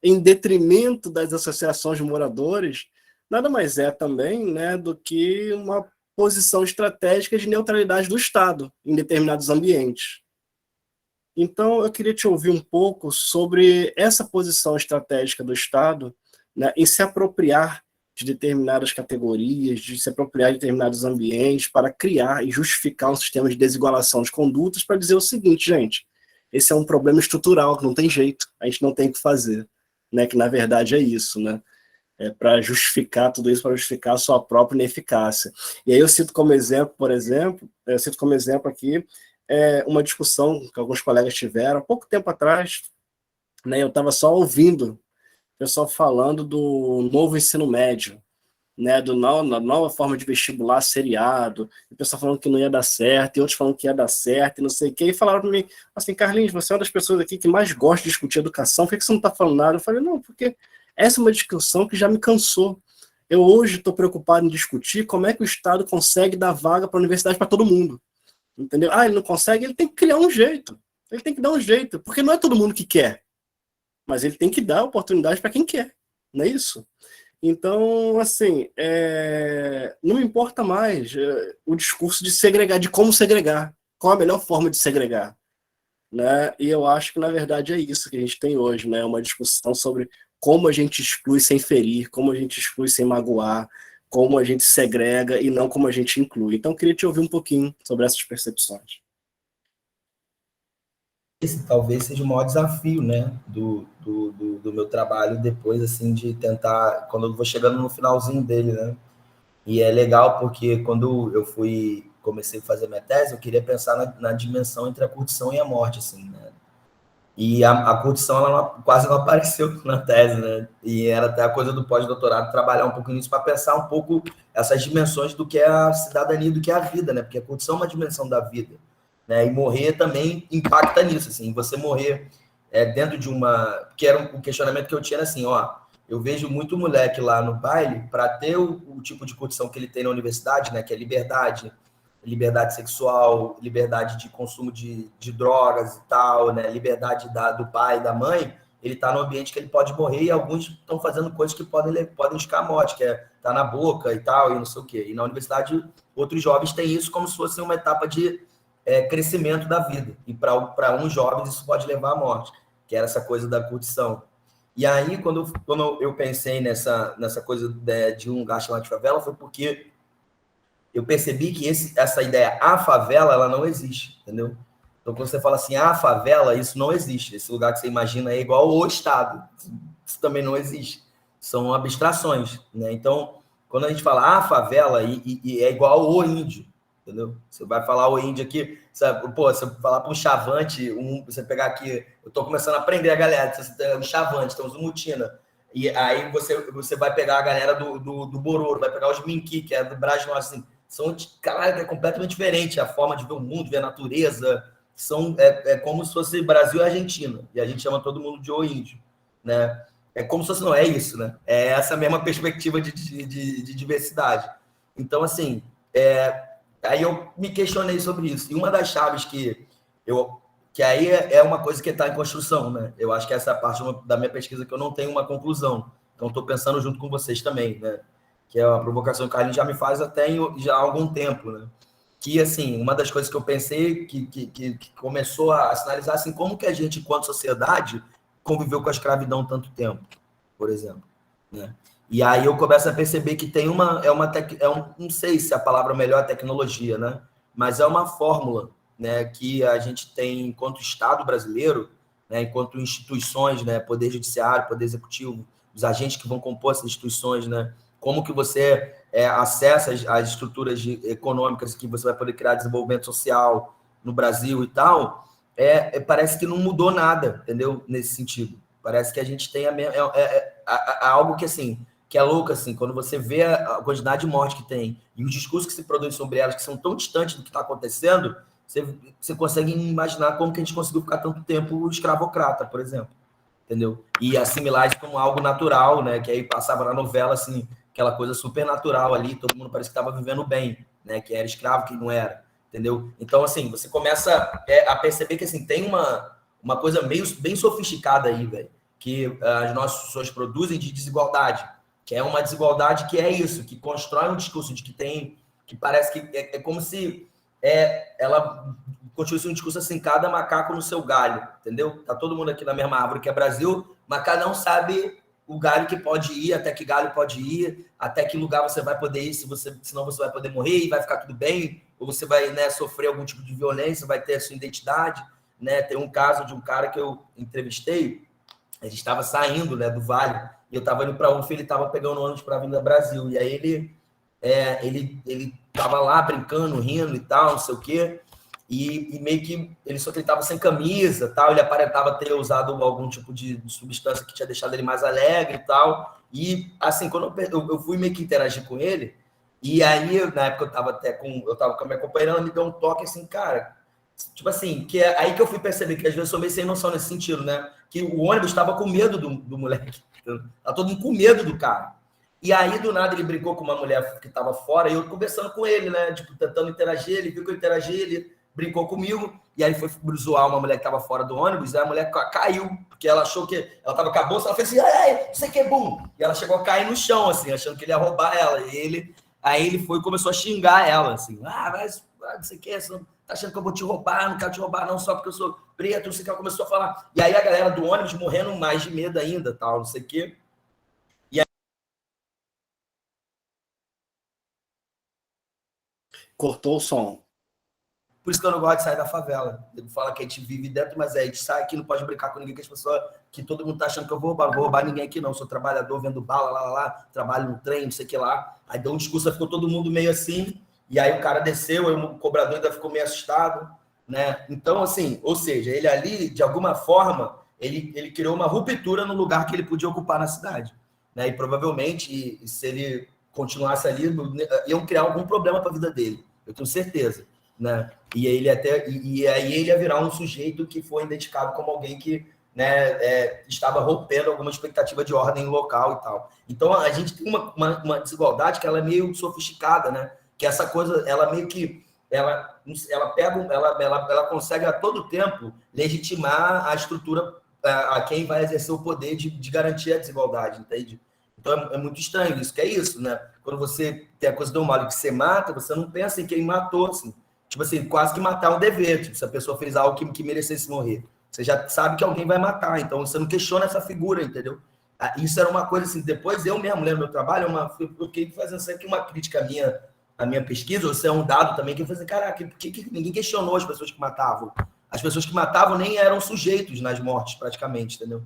em detrimento das associações de moradores nada mais é também, né, do que uma posição estratégica de neutralidade do Estado em determinados ambientes. Então, eu queria te ouvir um pouco sobre essa posição estratégica do Estado, né, em se apropriar de determinadas categorias, de se apropriar de determinados ambientes para criar e justificar um sistema de desigualação de condutas, para dizer o seguinte, gente, esse é um problema estrutural, que não tem jeito, a gente não tem o que fazer, né, que na verdade é isso, né? Para justificar tudo isso, para justificar a sua própria ineficácia. E aí eu cito como exemplo, por exemplo, aqui, uma discussão que alguns colegas tiveram, há pouco tempo atrás, né, eu estava só ouvindo o pessoal falando do novo ensino médio, né, da nova forma de vestibular seriado, o pessoal falando que não ia dar certo, e outros falando que ia dar certo, e não sei o quê, e falaram para mim, assim, Carlinhos, você é uma das pessoas aqui que mais gosta de discutir educação, por que você não está falando nada? Eu falei, não, porque essa é uma discussão que já me cansou. Eu hoje estou preocupado em discutir como é que o Estado consegue dar vaga para a universidade para todo mundo. Entendeu? Ele não consegue, ele tem que criar um jeito. Ele tem que dar um jeito, porque não é todo mundo que quer. Mas ele tem que dar oportunidade para quem quer. Não é isso? Então, assim, não me importa mais o discurso de segregar, de como segregar. Qual a melhor forma de segregar? Né? E eu acho que, na verdade, é isso que a gente tem hoje, né? Uma discussão sobre como a gente exclui sem ferir, como a gente exclui sem magoar, como a gente segrega e não como a gente inclui. Então, eu queria te ouvir um pouquinho sobre essas percepções. Esse talvez seja o maior desafio, né, do meu trabalho depois, assim, de tentar, quando eu vou chegando no finalzinho dele, né? E é legal porque quando eu comecei a fazer minha tese, eu queria pensar na dimensão entre a curtição e a morte, assim, né? E a curtição, ela quase não apareceu na tese, né? E era até a coisa do pós-doutorado, trabalhar um pouco nisso para pensar um pouco essas dimensões do que é a cidadania, do que é a vida, né? Porque a curtição é uma dimensão da vida, né? E morrer também impacta nisso, assim. Você morrer dentro de uma... Que era um questionamento que eu tinha, assim, eu vejo muito moleque lá no baile, para ter o tipo de curtição que ele tem na universidade, né? Que é liberdade sexual, liberdade de consumo de drogas e tal, né? Liberdade do pai e da mãe, ele está no ambiente que ele pode morrer e alguns estão fazendo coisas que podem indicar a morte, que é tá na boca e tal, e não sei o quê. E na universidade, outros jovens têm isso como se fosse uma etapa de crescimento da vida. E para uns jovens isso pode levar à morte, que era essa coisa da curtição. E aí, quando eu pensei nessa coisa de um lugar chamado de favela, foi porque eu percebi que essa ideia, a favela, ela não existe, entendeu? Então, quando você fala assim, a favela, isso não existe. Esse lugar que você imagina é igual ao Estado. Isso também não existe. São abstrações, né? Então, quando a gente fala a favela, e é igual ao índio, entendeu? Você vai falar o índio aqui, sabe? Pô, você falar para um chavante, você pegar aqui, eu estou começando a aprender a galera, você tem um chavante, temos um mutina, e aí você vai pegar a galera do Bororo, vai pegar os Minqui, que é do Brasil, assim, caralho, é completamente diferente a forma de ver o mundo, ver a natureza. Como se fosse Brasil e Argentina, e a gente chama todo mundo de o índio, né? É como se fosse, não, é isso, né? É essa mesma perspectiva de diversidade. Então, assim, aí eu me questionei sobre isso. E uma das chaves que aí é uma coisa que está em construção, né? Eu acho que essa parte da minha pesquisa que eu não tenho uma conclusão. Então, estou pensando junto com vocês também, né? Que é uma provocação que o Carlinhos já me faz já há algum tempo, né? que, assim, uma das coisas que eu pensei que começou a sinalizar, assim, como que a gente, enquanto sociedade, conviveu com a escravidão tanto tempo, por exemplo, né? E aí eu começo a perceber que tem não sei se a palavra melhor é tecnologia, né? Mas é uma fórmula, né, que a gente tem enquanto Estado brasileiro, né, enquanto instituições, né, poder judiciário, poder executivo, os agentes que vão compor essas instituições, né? Como que você acessa as estruturas econômicas que você vai poder criar desenvolvimento social no Brasil e tal, parece que não mudou nada, entendeu? Nesse sentido. Parece que a gente tem algo que, assim, que é louco, assim, quando você vê a quantidade de morte que tem e os discursos que se produzem sobre elas, que são tão distantes do que está acontecendo, você consegue imaginar como que a gente conseguiu ficar tanto tempo escravocrata, por exemplo, entendeu? E assimilar isso como algo natural, né? Que aí passava na novela, assim, aquela coisa super natural ali, todo mundo parece que estava vivendo bem, né? Que era escravo, que não era, entendeu? Então, assim, você começa a perceber que, assim, tem uma coisa meio bem sofisticada aí, velho, que as nossas pessoas produzem de desigualdade, que é uma desigualdade que é isso, que constrói um discurso de que tem, que parece que é como se ela construísse um discurso assim, cada macaco no seu galho, entendeu? Tá todo mundo aqui na mesma árvore que é Brasil, mas cada um sabe o galho que pode ir, até que galho pode ir, até que lugar você vai poder ir, senão você vai poder morrer e vai ficar tudo bem, ou você vai, né, sofrer algum tipo de violência, vai ter a sua identidade, né? Tem um caso de um cara que eu entrevistei, a gente estava saindo, né, do Vale, e eu estava indo para UF, ele estava pegando ônibus para vir do Brasil, e aí ele estava lá brincando, rindo e tal, não sei o quê, e meio que ele estava sem camisa, tal, ele aparentava ter usado algum tipo de substância que tinha deixado ele mais alegre e tal. E assim, quando eu fui meio que interagir com ele, e aí na época eu estava com a minha companheira, ela me deu um toque assim, cara, tipo assim, que é aí que eu fui perceber que às vezes eu sou meio sem noção nesse sentido, né? Que o ônibus estava com medo do moleque, tá todo mundo com medo do cara. E aí, do nada, ele brincou com uma mulher que estava fora, e eu conversando com ele, né? Tipo, tentando interagir, ele viu que eu interagi, ele brincou comigo, e aí foi zoar uma mulher que estava fora do ônibus, e a mulher caiu, porque ela achou que ela estava com a bolsa, ela fez assim, ai, isso aqui é bom. E ela chegou a cair no chão, assim, achando que ele ia roubar ela. Aí ele foi e começou a xingar ela, assim, mas não sei o que, você tá achando que eu vou te roubar, não quero te roubar não, só porque eu sou preto, não sei o que, ela começou a falar. E aí a galera do ônibus morrendo mais de medo ainda, tal, não sei o que. Cortou o som. Por isso que eu não gosto de sair da favela. Ele fala que a gente vive dentro, mas a gente sai aqui, não pode brincar com ninguém, que as pessoas, que todo mundo tá achando que eu vou roubar. Não vou roubar ninguém aqui, não. Sou trabalhador, vendo bala, lá, trabalho no trem, não sei o que lá. Aí deu um discurso, ficou todo mundo meio assim, e aí o cara desceu, o cobrador ainda ficou meio assustado, né? Então, assim, ou seja, ele ali, de alguma forma, ele criou uma ruptura no lugar que ele podia ocupar na cidade, né? E provavelmente, se ele continuasse ali, iam criar algum problema para a vida dele. Eu tenho certeza, né? E aí ele ia virar um sujeito que foi identificado como alguém que, né, estava rompendo alguma expectativa de ordem local e tal. Então a gente tem uma desigualdade que ela é meio sofisticada, né? Que essa coisa, ela meio que ela consegue a todo tempo legitimar a estrutura a quem vai exercer o poder de garantir a desigualdade, entende? Então é muito estranho isso, que é isso, né? Quando você tem a coisa do mal que você mata, você não pensa em quem matou, assim. Tipo assim, quase que matar é um dever. Tipo, se a pessoa fez algo que merecesse morrer. Você já sabe que alguém vai matar, então você não questiona essa figura, entendeu? Isso era uma coisa assim, depois eu mesmo lembro do meu trabalho, eu fiquei fazendo sempre uma crítica à minha pesquisa, ou se é um dado também, que eu falei assim, caraca, por que ninguém questionou as pessoas que matavam? As pessoas que matavam nem eram sujeitos nas mortes, praticamente, entendeu?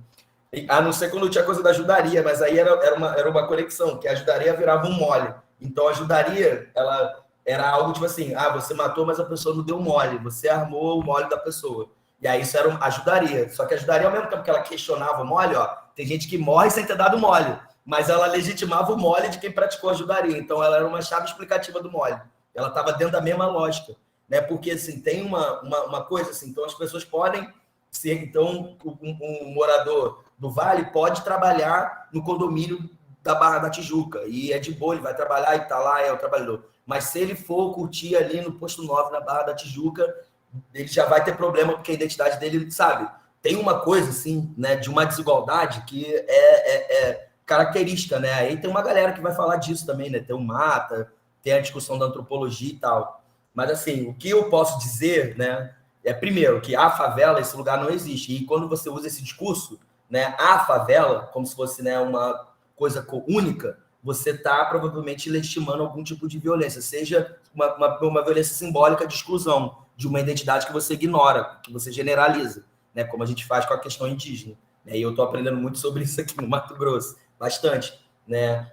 A não ser quando tinha coisa da ajudaria, mas aí era uma conexão, que a ajudaria virava um mole. Então a ajudaria, ela era algo tipo assim, você matou, mas a pessoa não deu mole, você armou o mole da pessoa. E aí isso era ajudaria. Só que a ajudaria, ao mesmo tempo que ela questionava o mole, ó, tem gente que morre sem ter dado mole, mas ela legitimava o mole de quem praticou a ajudaria. Então ela era uma chave explicativa do mole. Ela estava dentro da mesma lógica, né? Porque assim, tem uma coisa assim, então as pessoas podem ser, então, um morador do Vale pode trabalhar no condomínio da Barra da Tijuca, e é de boa, ele vai trabalhar e tá lá, é o trabalhador. Mas se ele for curtir ali no posto 9, na Barra da Tijuca, ele já vai ter problema, porque a identidade dele, sabe? Tem uma coisa, assim, né, de uma desigualdade que é característica, né? Aí tem uma galera que vai falar disso também, né? Tem o Mata, tem a discussão da antropologia e tal. Mas, assim, o que eu posso dizer, né, é, primeiro, que a favela, esse lugar não existe. E quando você usa esse discurso, né, a favela, como se fosse, né, uma coisa única, você está provavelmente legitimando algum tipo de violência, seja uma violência simbólica de exclusão de uma identidade que você ignora, que você generaliza, né, como a gente faz com a questão indígena. Né, e eu estou aprendendo muito sobre isso aqui no Mato Grosso, bastante. Né?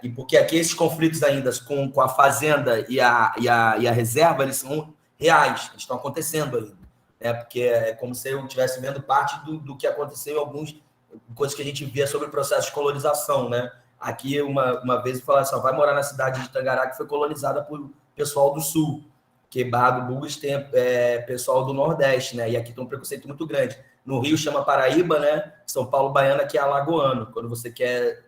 E porque aqui esses conflitos ainda com a fazenda e a reserva, eles são reais, eles estão acontecendo ainda. Né? Porque é como se eu estivesse vendo parte do que aconteceu em algumas coisas que a gente via sobre o processo de colonização. Né? Aqui, uma vez, eu falava assim, vai morar na cidade de Tangará, que foi colonizada por pessoal do Sul, que Barra do Bugres tem pessoal do Nordeste, né? E aqui tem um preconceito muito grande. No Rio chama Paraíba, né? São Paulo, Baiana, que é alagoano, quando você quer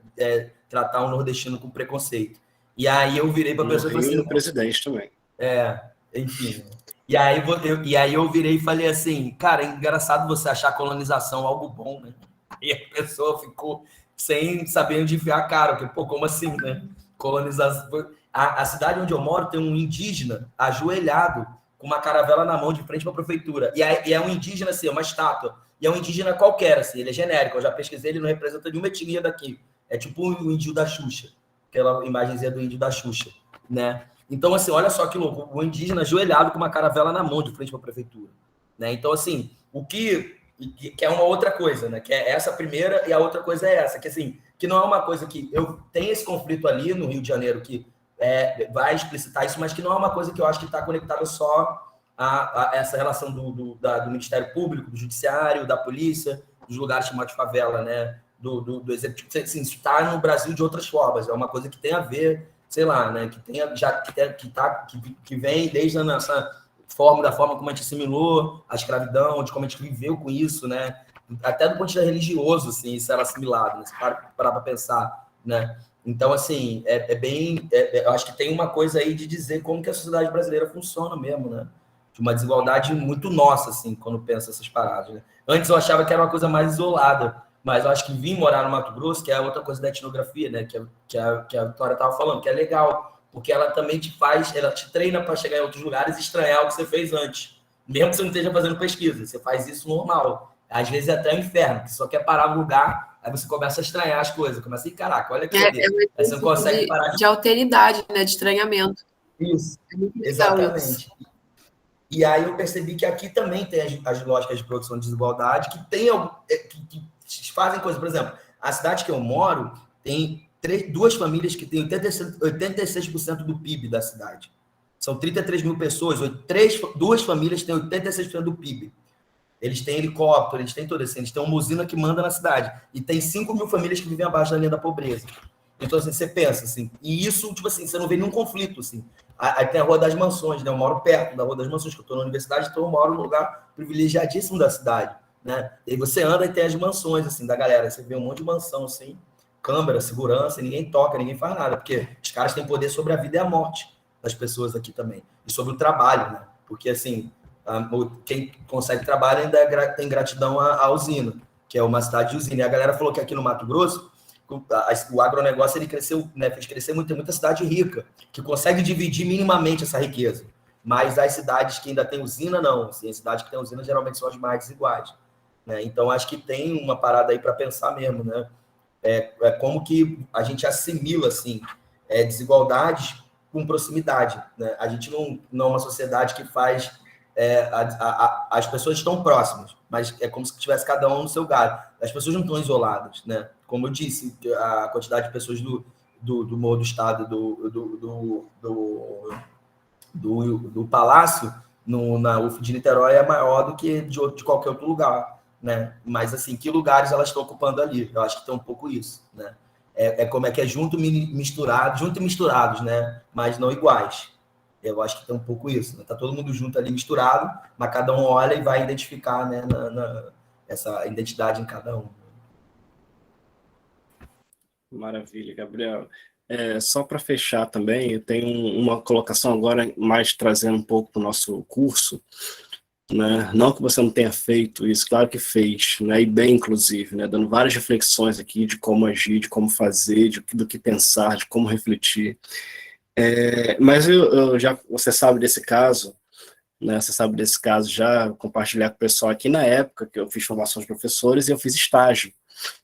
tratar um nordestino com preconceito. E aí eu virei para a pessoa e falei assim... No Presidente também. Enfim. E aí eu virei e falei assim, cara, é engraçado você achar a colonização algo bom, né? E a pessoa ficou sem saber onde enfiar a cara, porque, pô, como assim, né? Colonização... A cidade onde eu moro tem um indígena ajoelhado com uma caravela na mão de frente para a prefeitura. E é um indígena, assim, é uma estátua. E é um indígena qualquer, assim, ele é genérico. Eu já pesquisei, ele não representa nenhuma etnia daqui. É tipo o índio da Xuxa. Aquela imagenzinha do índio da Xuxa, né? Então, assim, olha só que louco. O indígena ajoelhado com uma caravela na mão de frente para a prefeitura. Né? Então, assim, o que é uma outra coisa, né? Que é essa primeira e a outra coisa é essa. Que, assim, que não é uma coisa que... Eu tenho esse conflito ali no Rio de Janeiro que vai explicitar isso, mas que não é uma coisa que eu acho que está conectada só a essa relação do Ministério Público, do Judiciário, da polícia, dos lugares chamados favela, né? Do executivo. Assim, isso está no Brasil de outras formas. É uma coisa que tem a ver, sei lá, né? Que vem desde a nossa da forma como a gente assimilou a escravidão, de como a gente viveu com isso, né? Até do ponto de vista religioso, assim, isso era assimilado, né? Você para pensar, né? Então, assim, eu acho que tem uma coisa aí de dizer como que a sociedade brasileira funciona mesmo, né? De uma desigualdade muito nossa, assim, quando pensa essas paradas, né? Antes eu achava que era uma coisa mais isolada, mas eu acho que vir morar no Mato Grosso, que é outra coisa da etnografia, né? Que a Vitória estava falando, que é legal, porque ela também ela te treina para chegar em outros lugares e estranhar o que você fez antes. Mesmo que você não esteja fazendo pesquisa, você faz isso normal. Às vezes é até um inferno, que você só quer parar no lugar. Aí você começa a estranhar as coisas, começa a ir, caraca, olha aqui. Aí você não consegue parar de alteridade, né? De estranhamento. Isso, exatamente. E aí eu percebi que aqui também tem as lógicas de produção de desigualdade, que fazem coisas. Por exemplo, a cidade que eu moro tem duas famílias que têm 86% do PIB da cidade. São 33 mil pessoas, duas famílias têm 86% do PIB. Eles têm helicóptero, eles têm tudo assim, eles têm uma usina que manda na cidade. E tem 5 mil famílias que vivem abaixo da linha da pobreza. Então, assim, você pensa, assim, e isso, tipo assim, você não vê nenhum conflito, assim. Aí tem a Rua das Mansões, né? Eu moro perto da Rua das Mansões, que eu estou na universidade, então eu moro num lugar privilegiadíssimo da cidade, né? E aí você anda e tem as mansões, assim, da galera. Você vê um monte de mansão, assim, câmera, segurança, e ninguém toca, ninguém faz nada, porque os caras têm poder sobre a vida e a morte das pessoas aqui também. E sobre o trabalho, né? Porque, assim... quem consegue trabalho ainda tem gratidão à usina, que é uma cidade de usina. E a galera falou que aqui no Mato Grosso, o agronegócio ele cresceu, né, fez crescer muito, tem muita cidade rica, que consegue dividir minimamente essa riqueza. Mas as cidades que ainda tem usina, não. Assim, as cidades que tem usina geralmente são as mais desiguais. Né? Então, acho que tem uma parada aí para pensar mesmo, né? Como que a gente assimila assim, desigualdades com proximidade. Né? A gente não é uma sociedade que faz... as pessoas estão próximas, mas é como se tivesse cada um no seu galho. As pessoas não estão isoladas, né? Como eu disse, a quantidade de pessoas do Morro do Estado, do Palácio, na UF de Niterói, é maior do que de qualquer outro lugar, né? Mas, assim, que lugares elas estão ocupando ali? Eu acho que tem um pouco isso, né? Como é que é junto e misturados, né? Mas não iguais. Eu acho que tem um pouco isso, né? Tá todo mundo junto ali, misturado, mas cada um olha e vai identificar, né, essa identidade em cada um. Maravilha, Gabriel. Só para fechar também, eu tenho uma colocação agora, mais trazendo um pouco para o nosso curso, né? Não que você não tenha feito isso, claro que fez, né? E bem, inclusive, né? Dando várias reflexões aqui de como agir, de como fazer, do que pensar, de como refletir. Mas você sabe desse caso, né? Você sabe desse caso, já compartilhar com o pessoal aqui na época que eu fiz formação de professores e eu fiz estágio,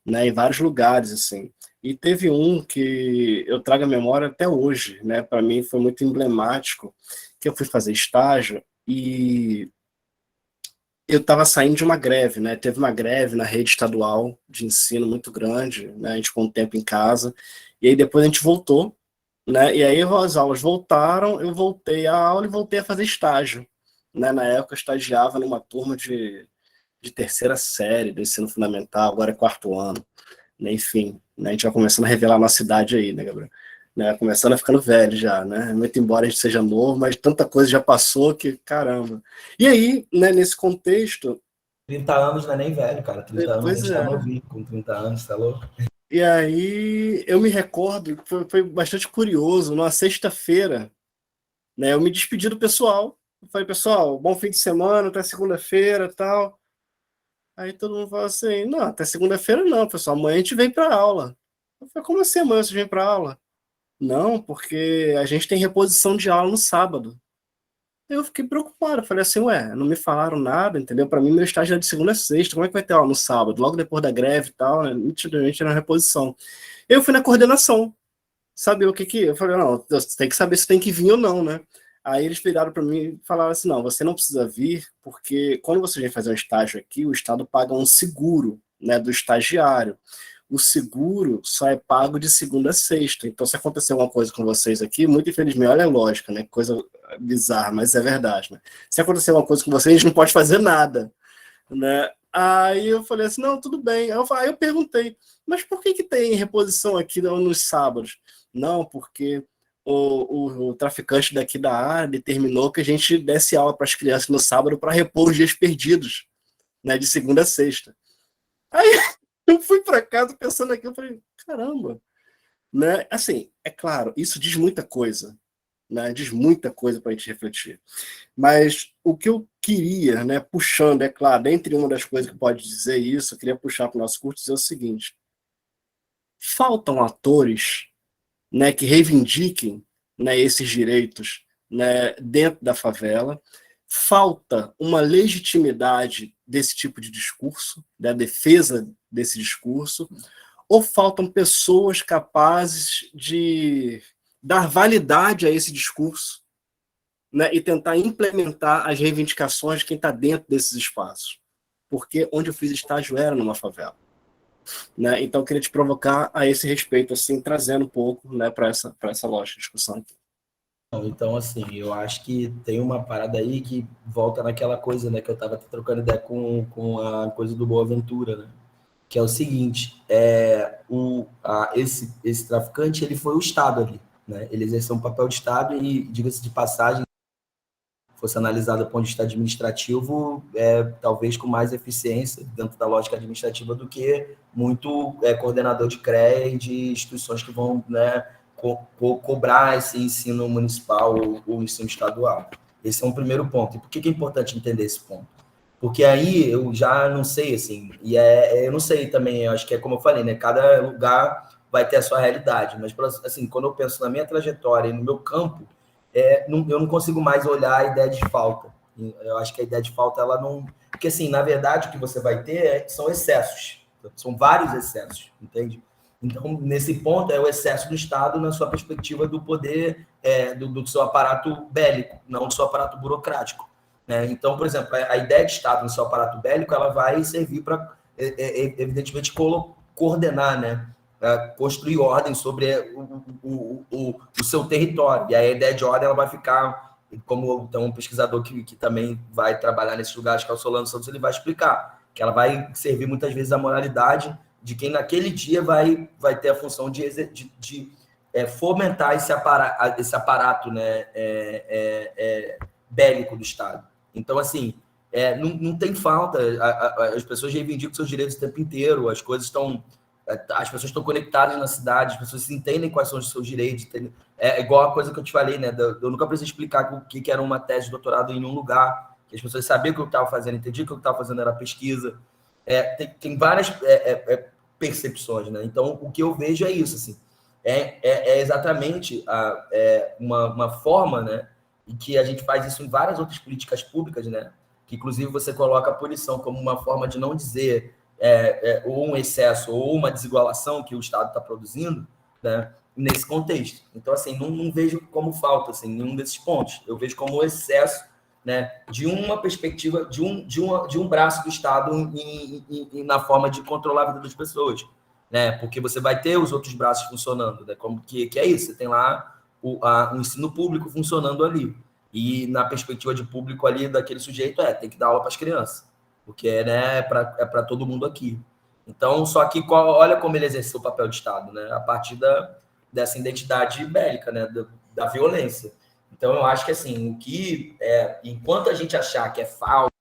né, em vários lugares, assim. E teve um que eu trago à memória até hoje, né? Para mim foi muito emblemático, que eu fui fazer estágio e eu estava saindo de uma greve, né? Teve uma greve na rede estadual de ensino muito grande, né? A gente ficou um tempo em casa, e aí depois a gente voltou, né? E aí as aulas voltaram, eu voltei à aula e voltei a fazer estágio, né? Na época eu estagiava numa turma de terceira série do ensino fundamental, agora é quarto ano, né? Enfim, né? A gente vai começando a revelar a nossa idade aí, né, Gabriel? Né? Começando a ficando velho já, né? Muito embora a gente seja novo, mas tanta coisa já passou que, caramba. E aí, né, nesse contexto... 30 anos não é nem velho, cara. 30 anos a Pois gente tá é. novinho, com 30 anos, tá louco? E aí eu me recordo que foi bastante curioso, numa sexta-feira, né? Eu me despedi do pessoal. Eu falei, pessoal, bom fim de semana, até segunda-feira e tal. Aí todo mundo fala assim, não, até segunda-feira não, pessoal, amanhã a gente vem para aula. Eu falei, como assim amanhã você vem para aula? Não, porque a gente tem reposição de aula no sábado. Eu fiquei preocupado, eu falei assim, ué, não me falaram nada, entendeu? Para mim, meu estágio é de segunda a sexta, como é que vai ter aula no sábado? Logo depois da greve e tal, né? Nitidamente era reposição. Eu fui na coordenação, saber o que que... Eu falei, não, você tem que saber se tem que vir ou não, né? Aí eles viraram para mim e falaram assim, não, você não precisa vir, porque quando você vem fazer um estágio aqui, o Estado paga um seguro, né, do estagiário. O seguro só é pago de segunda a sexta. Então, se acontecer alguma coisa com vocês aqui, muito infelizmente, olha a lógica, né? Coisa bizarra, mas é verdade, né? Se acontecer alguma coisa com vocês, a gente não pode fazer nada, né? Aí eu falei assim, não, tudo bem. Aí eu perguntei, mas por que tem reposição aqui nos sábados? Não, porque o traficante daqui da área determinou que a gente desse aula para as crianças no sábado para repor os dias perdidos, né, de segunda a sexta. Aí eu fui para casa pensando aqui, eu falei, caramba, né? Assim, é claro, isso diz muita coisa, né? Diz muita coisa para a gente refletir. Mas o que eu queria, né, puxando, é claro, dentre uma das coisas que pode dizer isso, eu queria puxar para o nosso curso dizer o seguinte: faltam atores, né, que reivindiquem, né, esses direitos, né, dentro da favela. Falta uma legitimidade desse tipo de discurso, da defesa desse discurso, ou faltam pessoas capazes de dar validade a esse discurso, né, e tentar implementar as reivindicações de quem está dentro desses espaços. Porque onde eu fiz estágio era numa favela. Né? Então, eu queria te provocar a esse respeito, assim, trazendo um pouco, né, para essa lógica de discussão aqui. Então, assim, eu acho que tem uma parada aí que volta naquela coisa, né, que eu estava trocando ideia com a coisa do Boaventura, né? Que é o seguinte, esse traficante, ele foi o Estado ali, né? Ele exerceu um papel de Estado e, diga-se de passagem, fosse analisado do ponto de vista administrativo, talvez com mais eficiência dentro da lógica administrativa do que muito coordenador de CREA e de instituições que vão, né, cobrar esse ensino municipal ou ensino estadual. Esse é um primeiro ponto. E por que é importante entender esse ponto? Porque aí eu já não sei, assim, eu não sei também, eu acho que é como eu falei, né? Cada lugar vai ter a sua realidade, mas, assim, quando eu penso na minha trajetória e no meu campo, eu não consigo mais olhar a ideia de falta. Eu acho que a ideia de falta, ela não... Porque, assim, na verdade, o que você vai ter são excessos. São vários excessos, entende? Então, nesse ponto, é o excesso do Estado na sua perspectiva do poder, do seu aparato bélico, não do seu aparato burocrático. Né? Então, por exemplo, a ideia de Estado no seu aparato bélico, ela vai servir para, evidentemente, coordenar, né? Construir ordem sobre o seu território. E aí a ideia de ordem ela vai ficar, como tem um pesquisador que também vai trabalhar nesses lugares, que é o Solano Santos, ele vai explicar, que ela vai servir muitas vezes a moralidade de quem naquele dia vai ter a função de fomentar esse aparato, né, bélico do Estado. Então, assim, não tem falta, as pessoas reivindicam seus direitos o tempo inteiro, as pessoas estão conectadas na cidade, as pessoas entendem quais são os seus direitos. É igual a coisa que eu te falei, né? Eu nunca precisei explicar o que era uma tese de doutorado em um lugar, que as pessoas sabiam o que eu estava fazendo, entendiam que o que eu estava fazendo era pesquisa. Tem várias percepções, né? Então, o que eu vejo é isso, assim. é exatamente uma forma, né, em que a gente faz isso em várias outras políticas públicas, né, que inclusive você coloca a punição como uma forma de não dizer ou um excesso ou uma desigualação que o Estado está produzindo, né, nesse contexto. Então, assim, não vejo como falta assim, nenhum desses pontos. Eu vejo como excesso, né, de uma perspectiva, de um braço do Estado na forma de controlar a vida das pessoas, né? Porque você vai ter os outros braços funcionando, né? Como que é isso? Você tem lá o ensino público funcionando ali. E na perspectiva de público ali daquele sujeito, tem que dar aula para as crianças, porque né, é para todo mundo aqui. Então, só que olha como ele exerceu o papel de Estado, né? A partir dessa identidade bélica, né? Da violência. Então, eu acho que assim, enquanto a gente achar que é falso,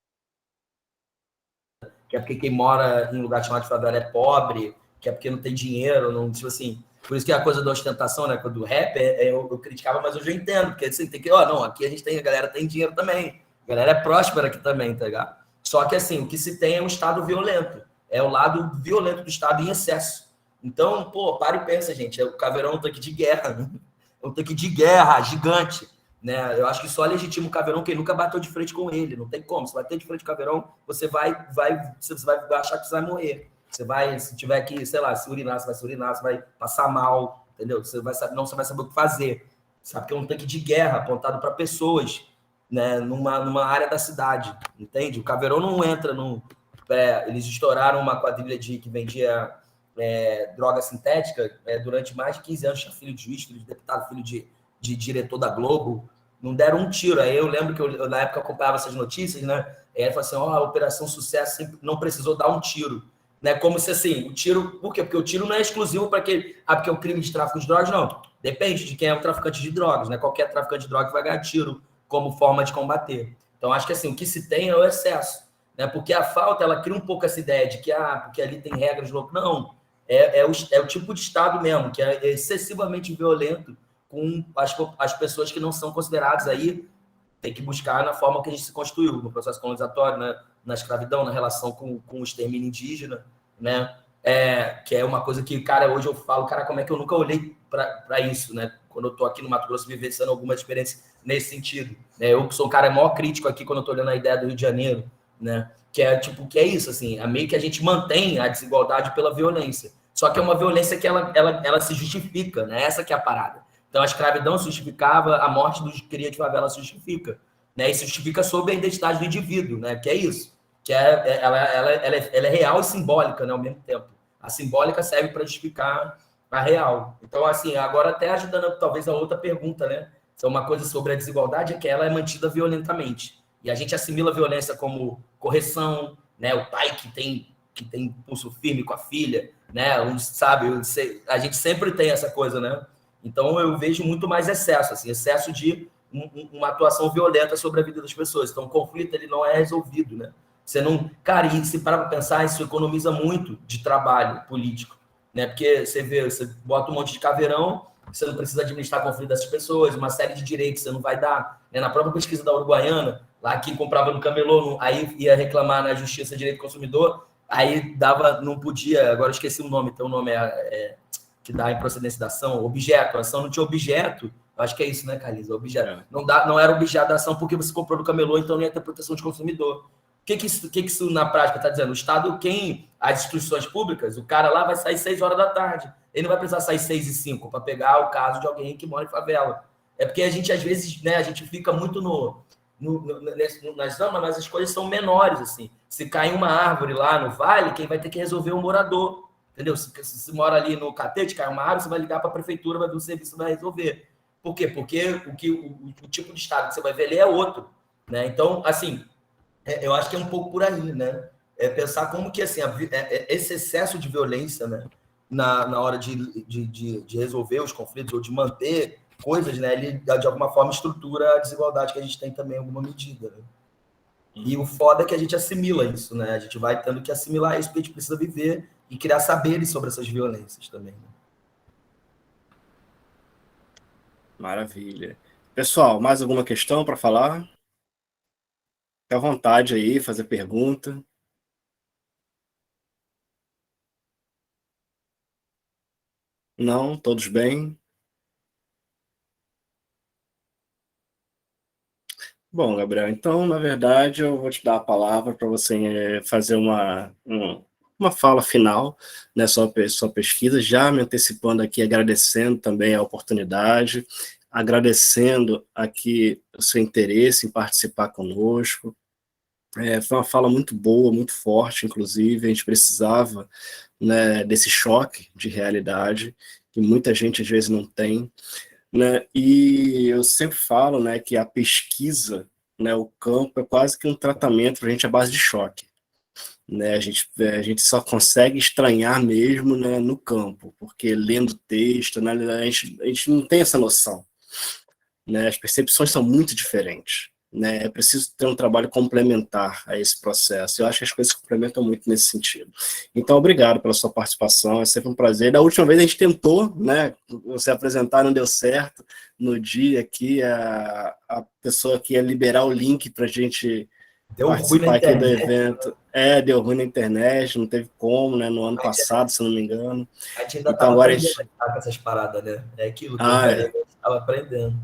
que é porque quem mora em um lugar chamado de favela é pobre, que é porque não tem dinheiro, não, tipo assim. Por isso que a coisa da ostentação, né, do rap, eu criticava, mas hoje eu entendo, porque assim, tem que, não, aqui a galera tem dinheiro também, a galera é próspera aqui também, tá ligado? Só que assim, o que se tem é um Estado violento, é o lado violento do Estado em excesso. Então, pô, para e pensa, gente, o Caveirão é um tanque de guerra, né? É um tanque de guerra gigante, né? Eu acho que só legitima o Caveirão quem nunca bateu de frente com ele. Não tem como. Se bater de frente com o Caveirão, você vai achar que você vai morrer. Você vai, se tiver que, sei lá, se urinar, você vai se urinar, você vai passar mal, entendeu? Você vai saber o que fazer. Sabe que é um tanque de guerra apontado para pessoas, né? Numa área da cidade, entende? O Caveirão não entra no. Eles estouraram uma quadrilha que vendia droga sintética durante mais de 15 anos. Tinha filho de juiz, filho de deputado, filho de diretor da Globo, não deram um tiro. Aí eu lembro que eu na época acompanhava essas notícias, né? Aí ele falou assim: a Operação Sucesso sempre não precisou dar um tiro. Né? Como se assim, o tiro. Por quê? Porque o tiro não é exclusivo para aquele. Porque é um crime de tráfico de drogas, não. Depende de quem é o traficante de drogas, né? Qualquer traficante de drogas vai ganhar tiro como forma de combater. Então, acho que assim, o que se tem é o excesso. Né? Porque a falta, ela cria um pouco essa ideia de que, porque ali tem regras loucas. Não. É o tipo de Estado mesmo, que é excessivamente violento com as pessoas que não são consideradas aí, tem que buscar na forma que a gente se constituiu, no processo colonizatório, né? Na escravidão, na relação com o extermínio indígena, né? Que é uma coisa que, cara, hoje eu falo, cara, como é que eu nunca olhei para isso, né? Quando eu estou aqui no Mato Grosso vivenciando alguma experiência nesse sentido. Né? Eu que sou um cara maior crítico aqui quando eu estou olhando a ideia do Rio de Janeiro, né? Que é isso, assim, meio que a gente mantém a desigualdade pela violência. Só que é uma violência que ela se justifica, né? Essa que é a parada. Então, a escravidão se justificava, a morte dos cria de favela se justifica. Né? E se justifica sob a identidade do indivíduo, né? Que é isso. Que ela é real e simbólica, né? Ao mesmo tempo. A simbólica serve para justificar a real. Então, assim, agora até ajudando talvez a outra pergunta, né? Então, uma coisa sobre a desigualdade é que ela é mantida violentamente. E a gente assimila a violência como correção, né? O pai que tem pulso firme com a filha, né? Sabe, a gente sempre tem essa coisa, né? Então, eu vejo muito mais excesso, assim, excesso de uma atuação violenta sobre a vida das pessoas. Então, o conflito ele não é resolvido, né? Você não... Cara, e se parar para pensar, isso economiza muito de trabalho político, né? Porque você bota um monte de caveirão, você não precisa administrar conflito dessas pessoas, uma série de direitos você não vai dar. Né? Na própria pesquisa da Uruguaiana, lá quem comprava no camelô, aí ia reclamar na Justiça de Direito do Consumidor, aí não podia, agora eu esqueci o nome, então o nome que dá em procedência da ação, objeto, a ação não tinha objeto, acho que é isso, né, Carlisa? Objeto. Não era objeto da ação porque você comprou no camelô, então não ia ter proteção de consumidor. O que isso na prática está dizendo? O Estado, as instituições públicas, o cara lá vai sair 6 horas da tarde, ele não vai precisar sair 6h05 para pegar o caso de alguém que mora em favela. É porque a gente, às vezes, né, a gente fica muito nas zamas, mas as coisas são menores, assim. Se cair uma árvore lá no vale, quem vai ter que resolver é o morador. Entendeu? Se mora ali no catete, cai uma árvore, você vai ligar para a prefeitura, vai ver o serviço, vai resolver. Por quê? Porque o tipo de estado que você vai ver ali é outro. Né? Então, assim, eu acho que é um pouco por aí, né? Pensar como que, assim, esse excesso de violência, né? Na hora de resolver os conflitos ou de manter coisas, né? Ele, de alguma forma, estrutura a desigualdade que a gente tem também em alguma medida, né? E o foda é que a gente assimila isso, né? A gente vai tendo que assimilar isso porque a gente precisa viver e criar saberes sobre essas violências também. Né? Maravilha. Pessoal, mais alguma questão para falar? Fique à vontade aí, fazer pergunta. Não, todos bem? Bom, Gabriel, então, na verdade, eu vou te dar a palavra para você fazer uma fala final, né, sua pesquisa, já me antecipando aqui, agradecendo também a oportunidade, agradecendo aqui o seu interesse em participar conosco. Foi uma fala muito boa, muito forte, inclusive, a gente precisava, né, desse choque de realidade, que muita gente às vezes não tem, né? E eu sempre falo, né, que a pesquisa, né, o campo é quase que um tratamento para a gente à base de choque, né? A gente só consegue estranhar mesmo, né, no campo, porque lendo texto, né, a gente não tem essa noção, né? As percepções são muito diferentes, né? É preciso ter um trabalho complementar a esse processo. Eu acho que as coisas se complementam muito nesse sentido. Então, obrigado pela sua participação, é sempre um prazer. Da última vez a gente tentou, né, você apresentar, não deu certo. No dia aqui, a pessoa que ia liberar o link para a gente Deu ruim na participar aqui do internet, evento, deu ruim na internet, não teve como, né, no ano passado, se não me engano. a gente ainda Então, estava agora a aprendendo gente... a lidar com essas paradas, né? É aquilo que eu falei, a gente estava aprendendo.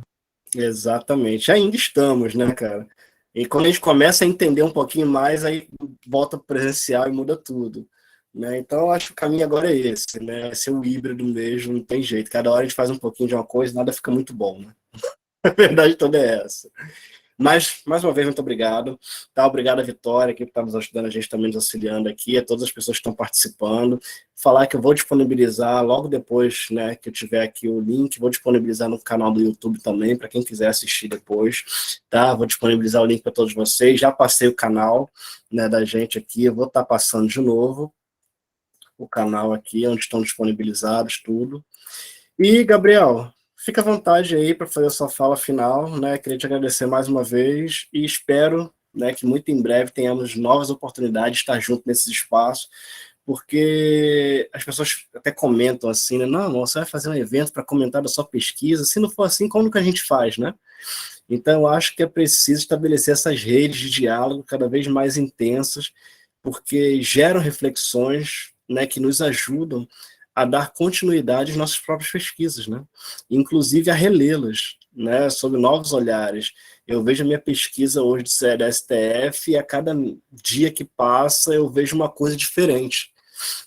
Exatamente. Ainda estamos, né, cara? E quando a gente começa a entender um pouquinho mais, aí volta pro presencial e muda tudo, né? Então, eu acho que o caminho agora é esse, né? É ser o híbrido mesmo, não tem jeito. Cada hora a gente faz um pouquinho de uma coisa, nada fica muito bom, né? A verdade toda é essa. Mas, mais uma vez, muito obrigado. Tá? Obrigado à Vitória, que está nos ajudando, a gente também nos auxiliando aqui, a todas as pessoas que estão participando. Falar que eu vou disponibilizar logo depois, né, que eu tiver aqui o link, vou disponibilizar no canal do YouTube também, para quem quiser assistir depois. Tá? Vou disponibilizar o link para todos vocês. Já passei o canal, né, da gente aqui, eu vou estar passando de novo o canal aqui, onde estão disponibilizados tudo. E, Gabriel, fica à vontade aí para fazer a sua fala final, né? Queria te agradecer mais uma vez e espero, né, que muito em breve tenhamos novas oportunidades de estar junto nesses espaços, porque as pessoas até comentam assim, né? Não, você vai fazer um evento para comentar da sua pesquisa. Se não for assim, como que a gente faz, né? Então, eu acho que é preciso estabelecer essas redes de diálogo cada vez mais intensas, porque geram reflexões, né, que nos ajudam a dar continuidade às nossas próprias pesquisas, né? Inclusive a relê-las, né, sob novos olhares. Eu vejo a minha pesquisa hoje da STF e a cada dia que passa eu vejo uma coisa diferente.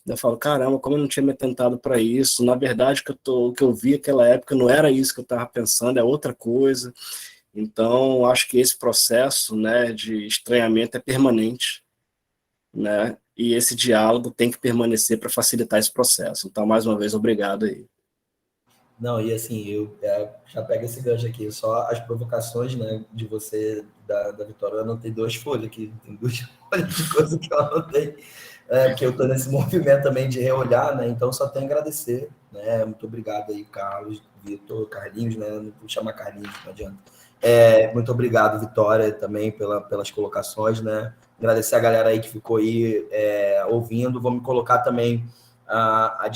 Eu falo, caramba, como eu não tinha me atentado para isso. Na verdade, o que eu vi naquela época não era isso que eu estava pensando, é outra coisa. Então, acho que esse processo, né, de estranhamento é permanente, né, e esse diálogo tem que permanecer para facilitar esse processo. Então, mais uma vez, obrigado aí. Não, e assim, eu já pego esse gancho aqui, só as provocações, né, de você, da Vitória, eu anotei 2 folhas aqui, tem 2 folhas de coisa que eu anotei, porque eu estou nesse movimento também de reolhar, né, então só tenho a agradecer, né, muito obrigado aí, Carlos, Vitor, Carlinhos, né, não vou chamar Carlinhos, não adianta. Muito obrigado, Vitória, também pelas colocações, né, agradecer a galera aí que ficou aí ouvindo, vou me colocar também à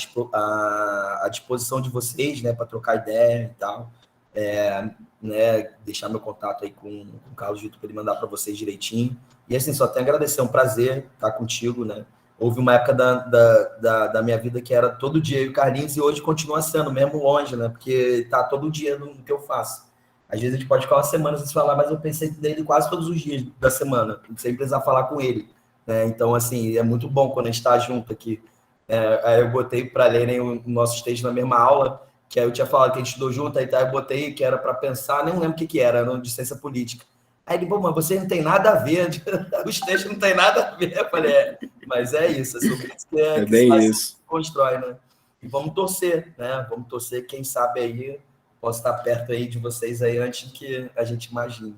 disposição de vocês, né, para trocar ideia e tal, né, deixar meu contato aí com o Carlos Vitor para ele mandar para vocês direitinho. E assim, só tenho a agradecer, é um prazer estar contigo, né? Houve uma época da minha vida que era todo dia eu e o Carlinhos, e hoje continua sendo, mesmo longe, né? Porque tá todo dia no que eu faço. Às vezes a gente pode ficar uma semana sem se falar, mas eu pensei nele quase todos os dias da semana, sem precisar falar com ele, né? Então, assim, é muito bom quando a gente está junto aqui. Aí eu botei para lerem o nosso texto na mesma aula, que aí eu tinha falado que a gente estudou junto, aí eu botei que era para pensar, nem lembro o que era, no de ciência política. Aí ele, mas você não tem nada a ver, os textos não tem nada a ver. Eu falei, mas é isso, é sobre isso É que bem se isso. constrói, né? E vamos torcer, né? Vamos torcer, quem sabe aí, posso estar perto aí de vocês aí antes do que a gente imagine.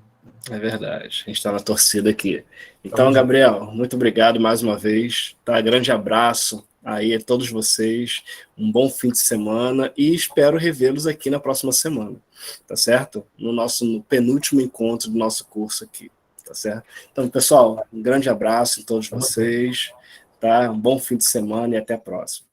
É verdade, a gente está na torcida aqui. Então, Tamo junto. Gabriel, muito obrigado mais uma vez, tá? Grande abraço aí a todos vocês, um bom fim de semana e espero revê-los aqui na próxima semana, tá certo? No penúltimo encontro do nosso curso aqui, tá certo? Então, pessoal, um grande abraço a todos vocês, tá? Um bom fim de semana e até a próxima.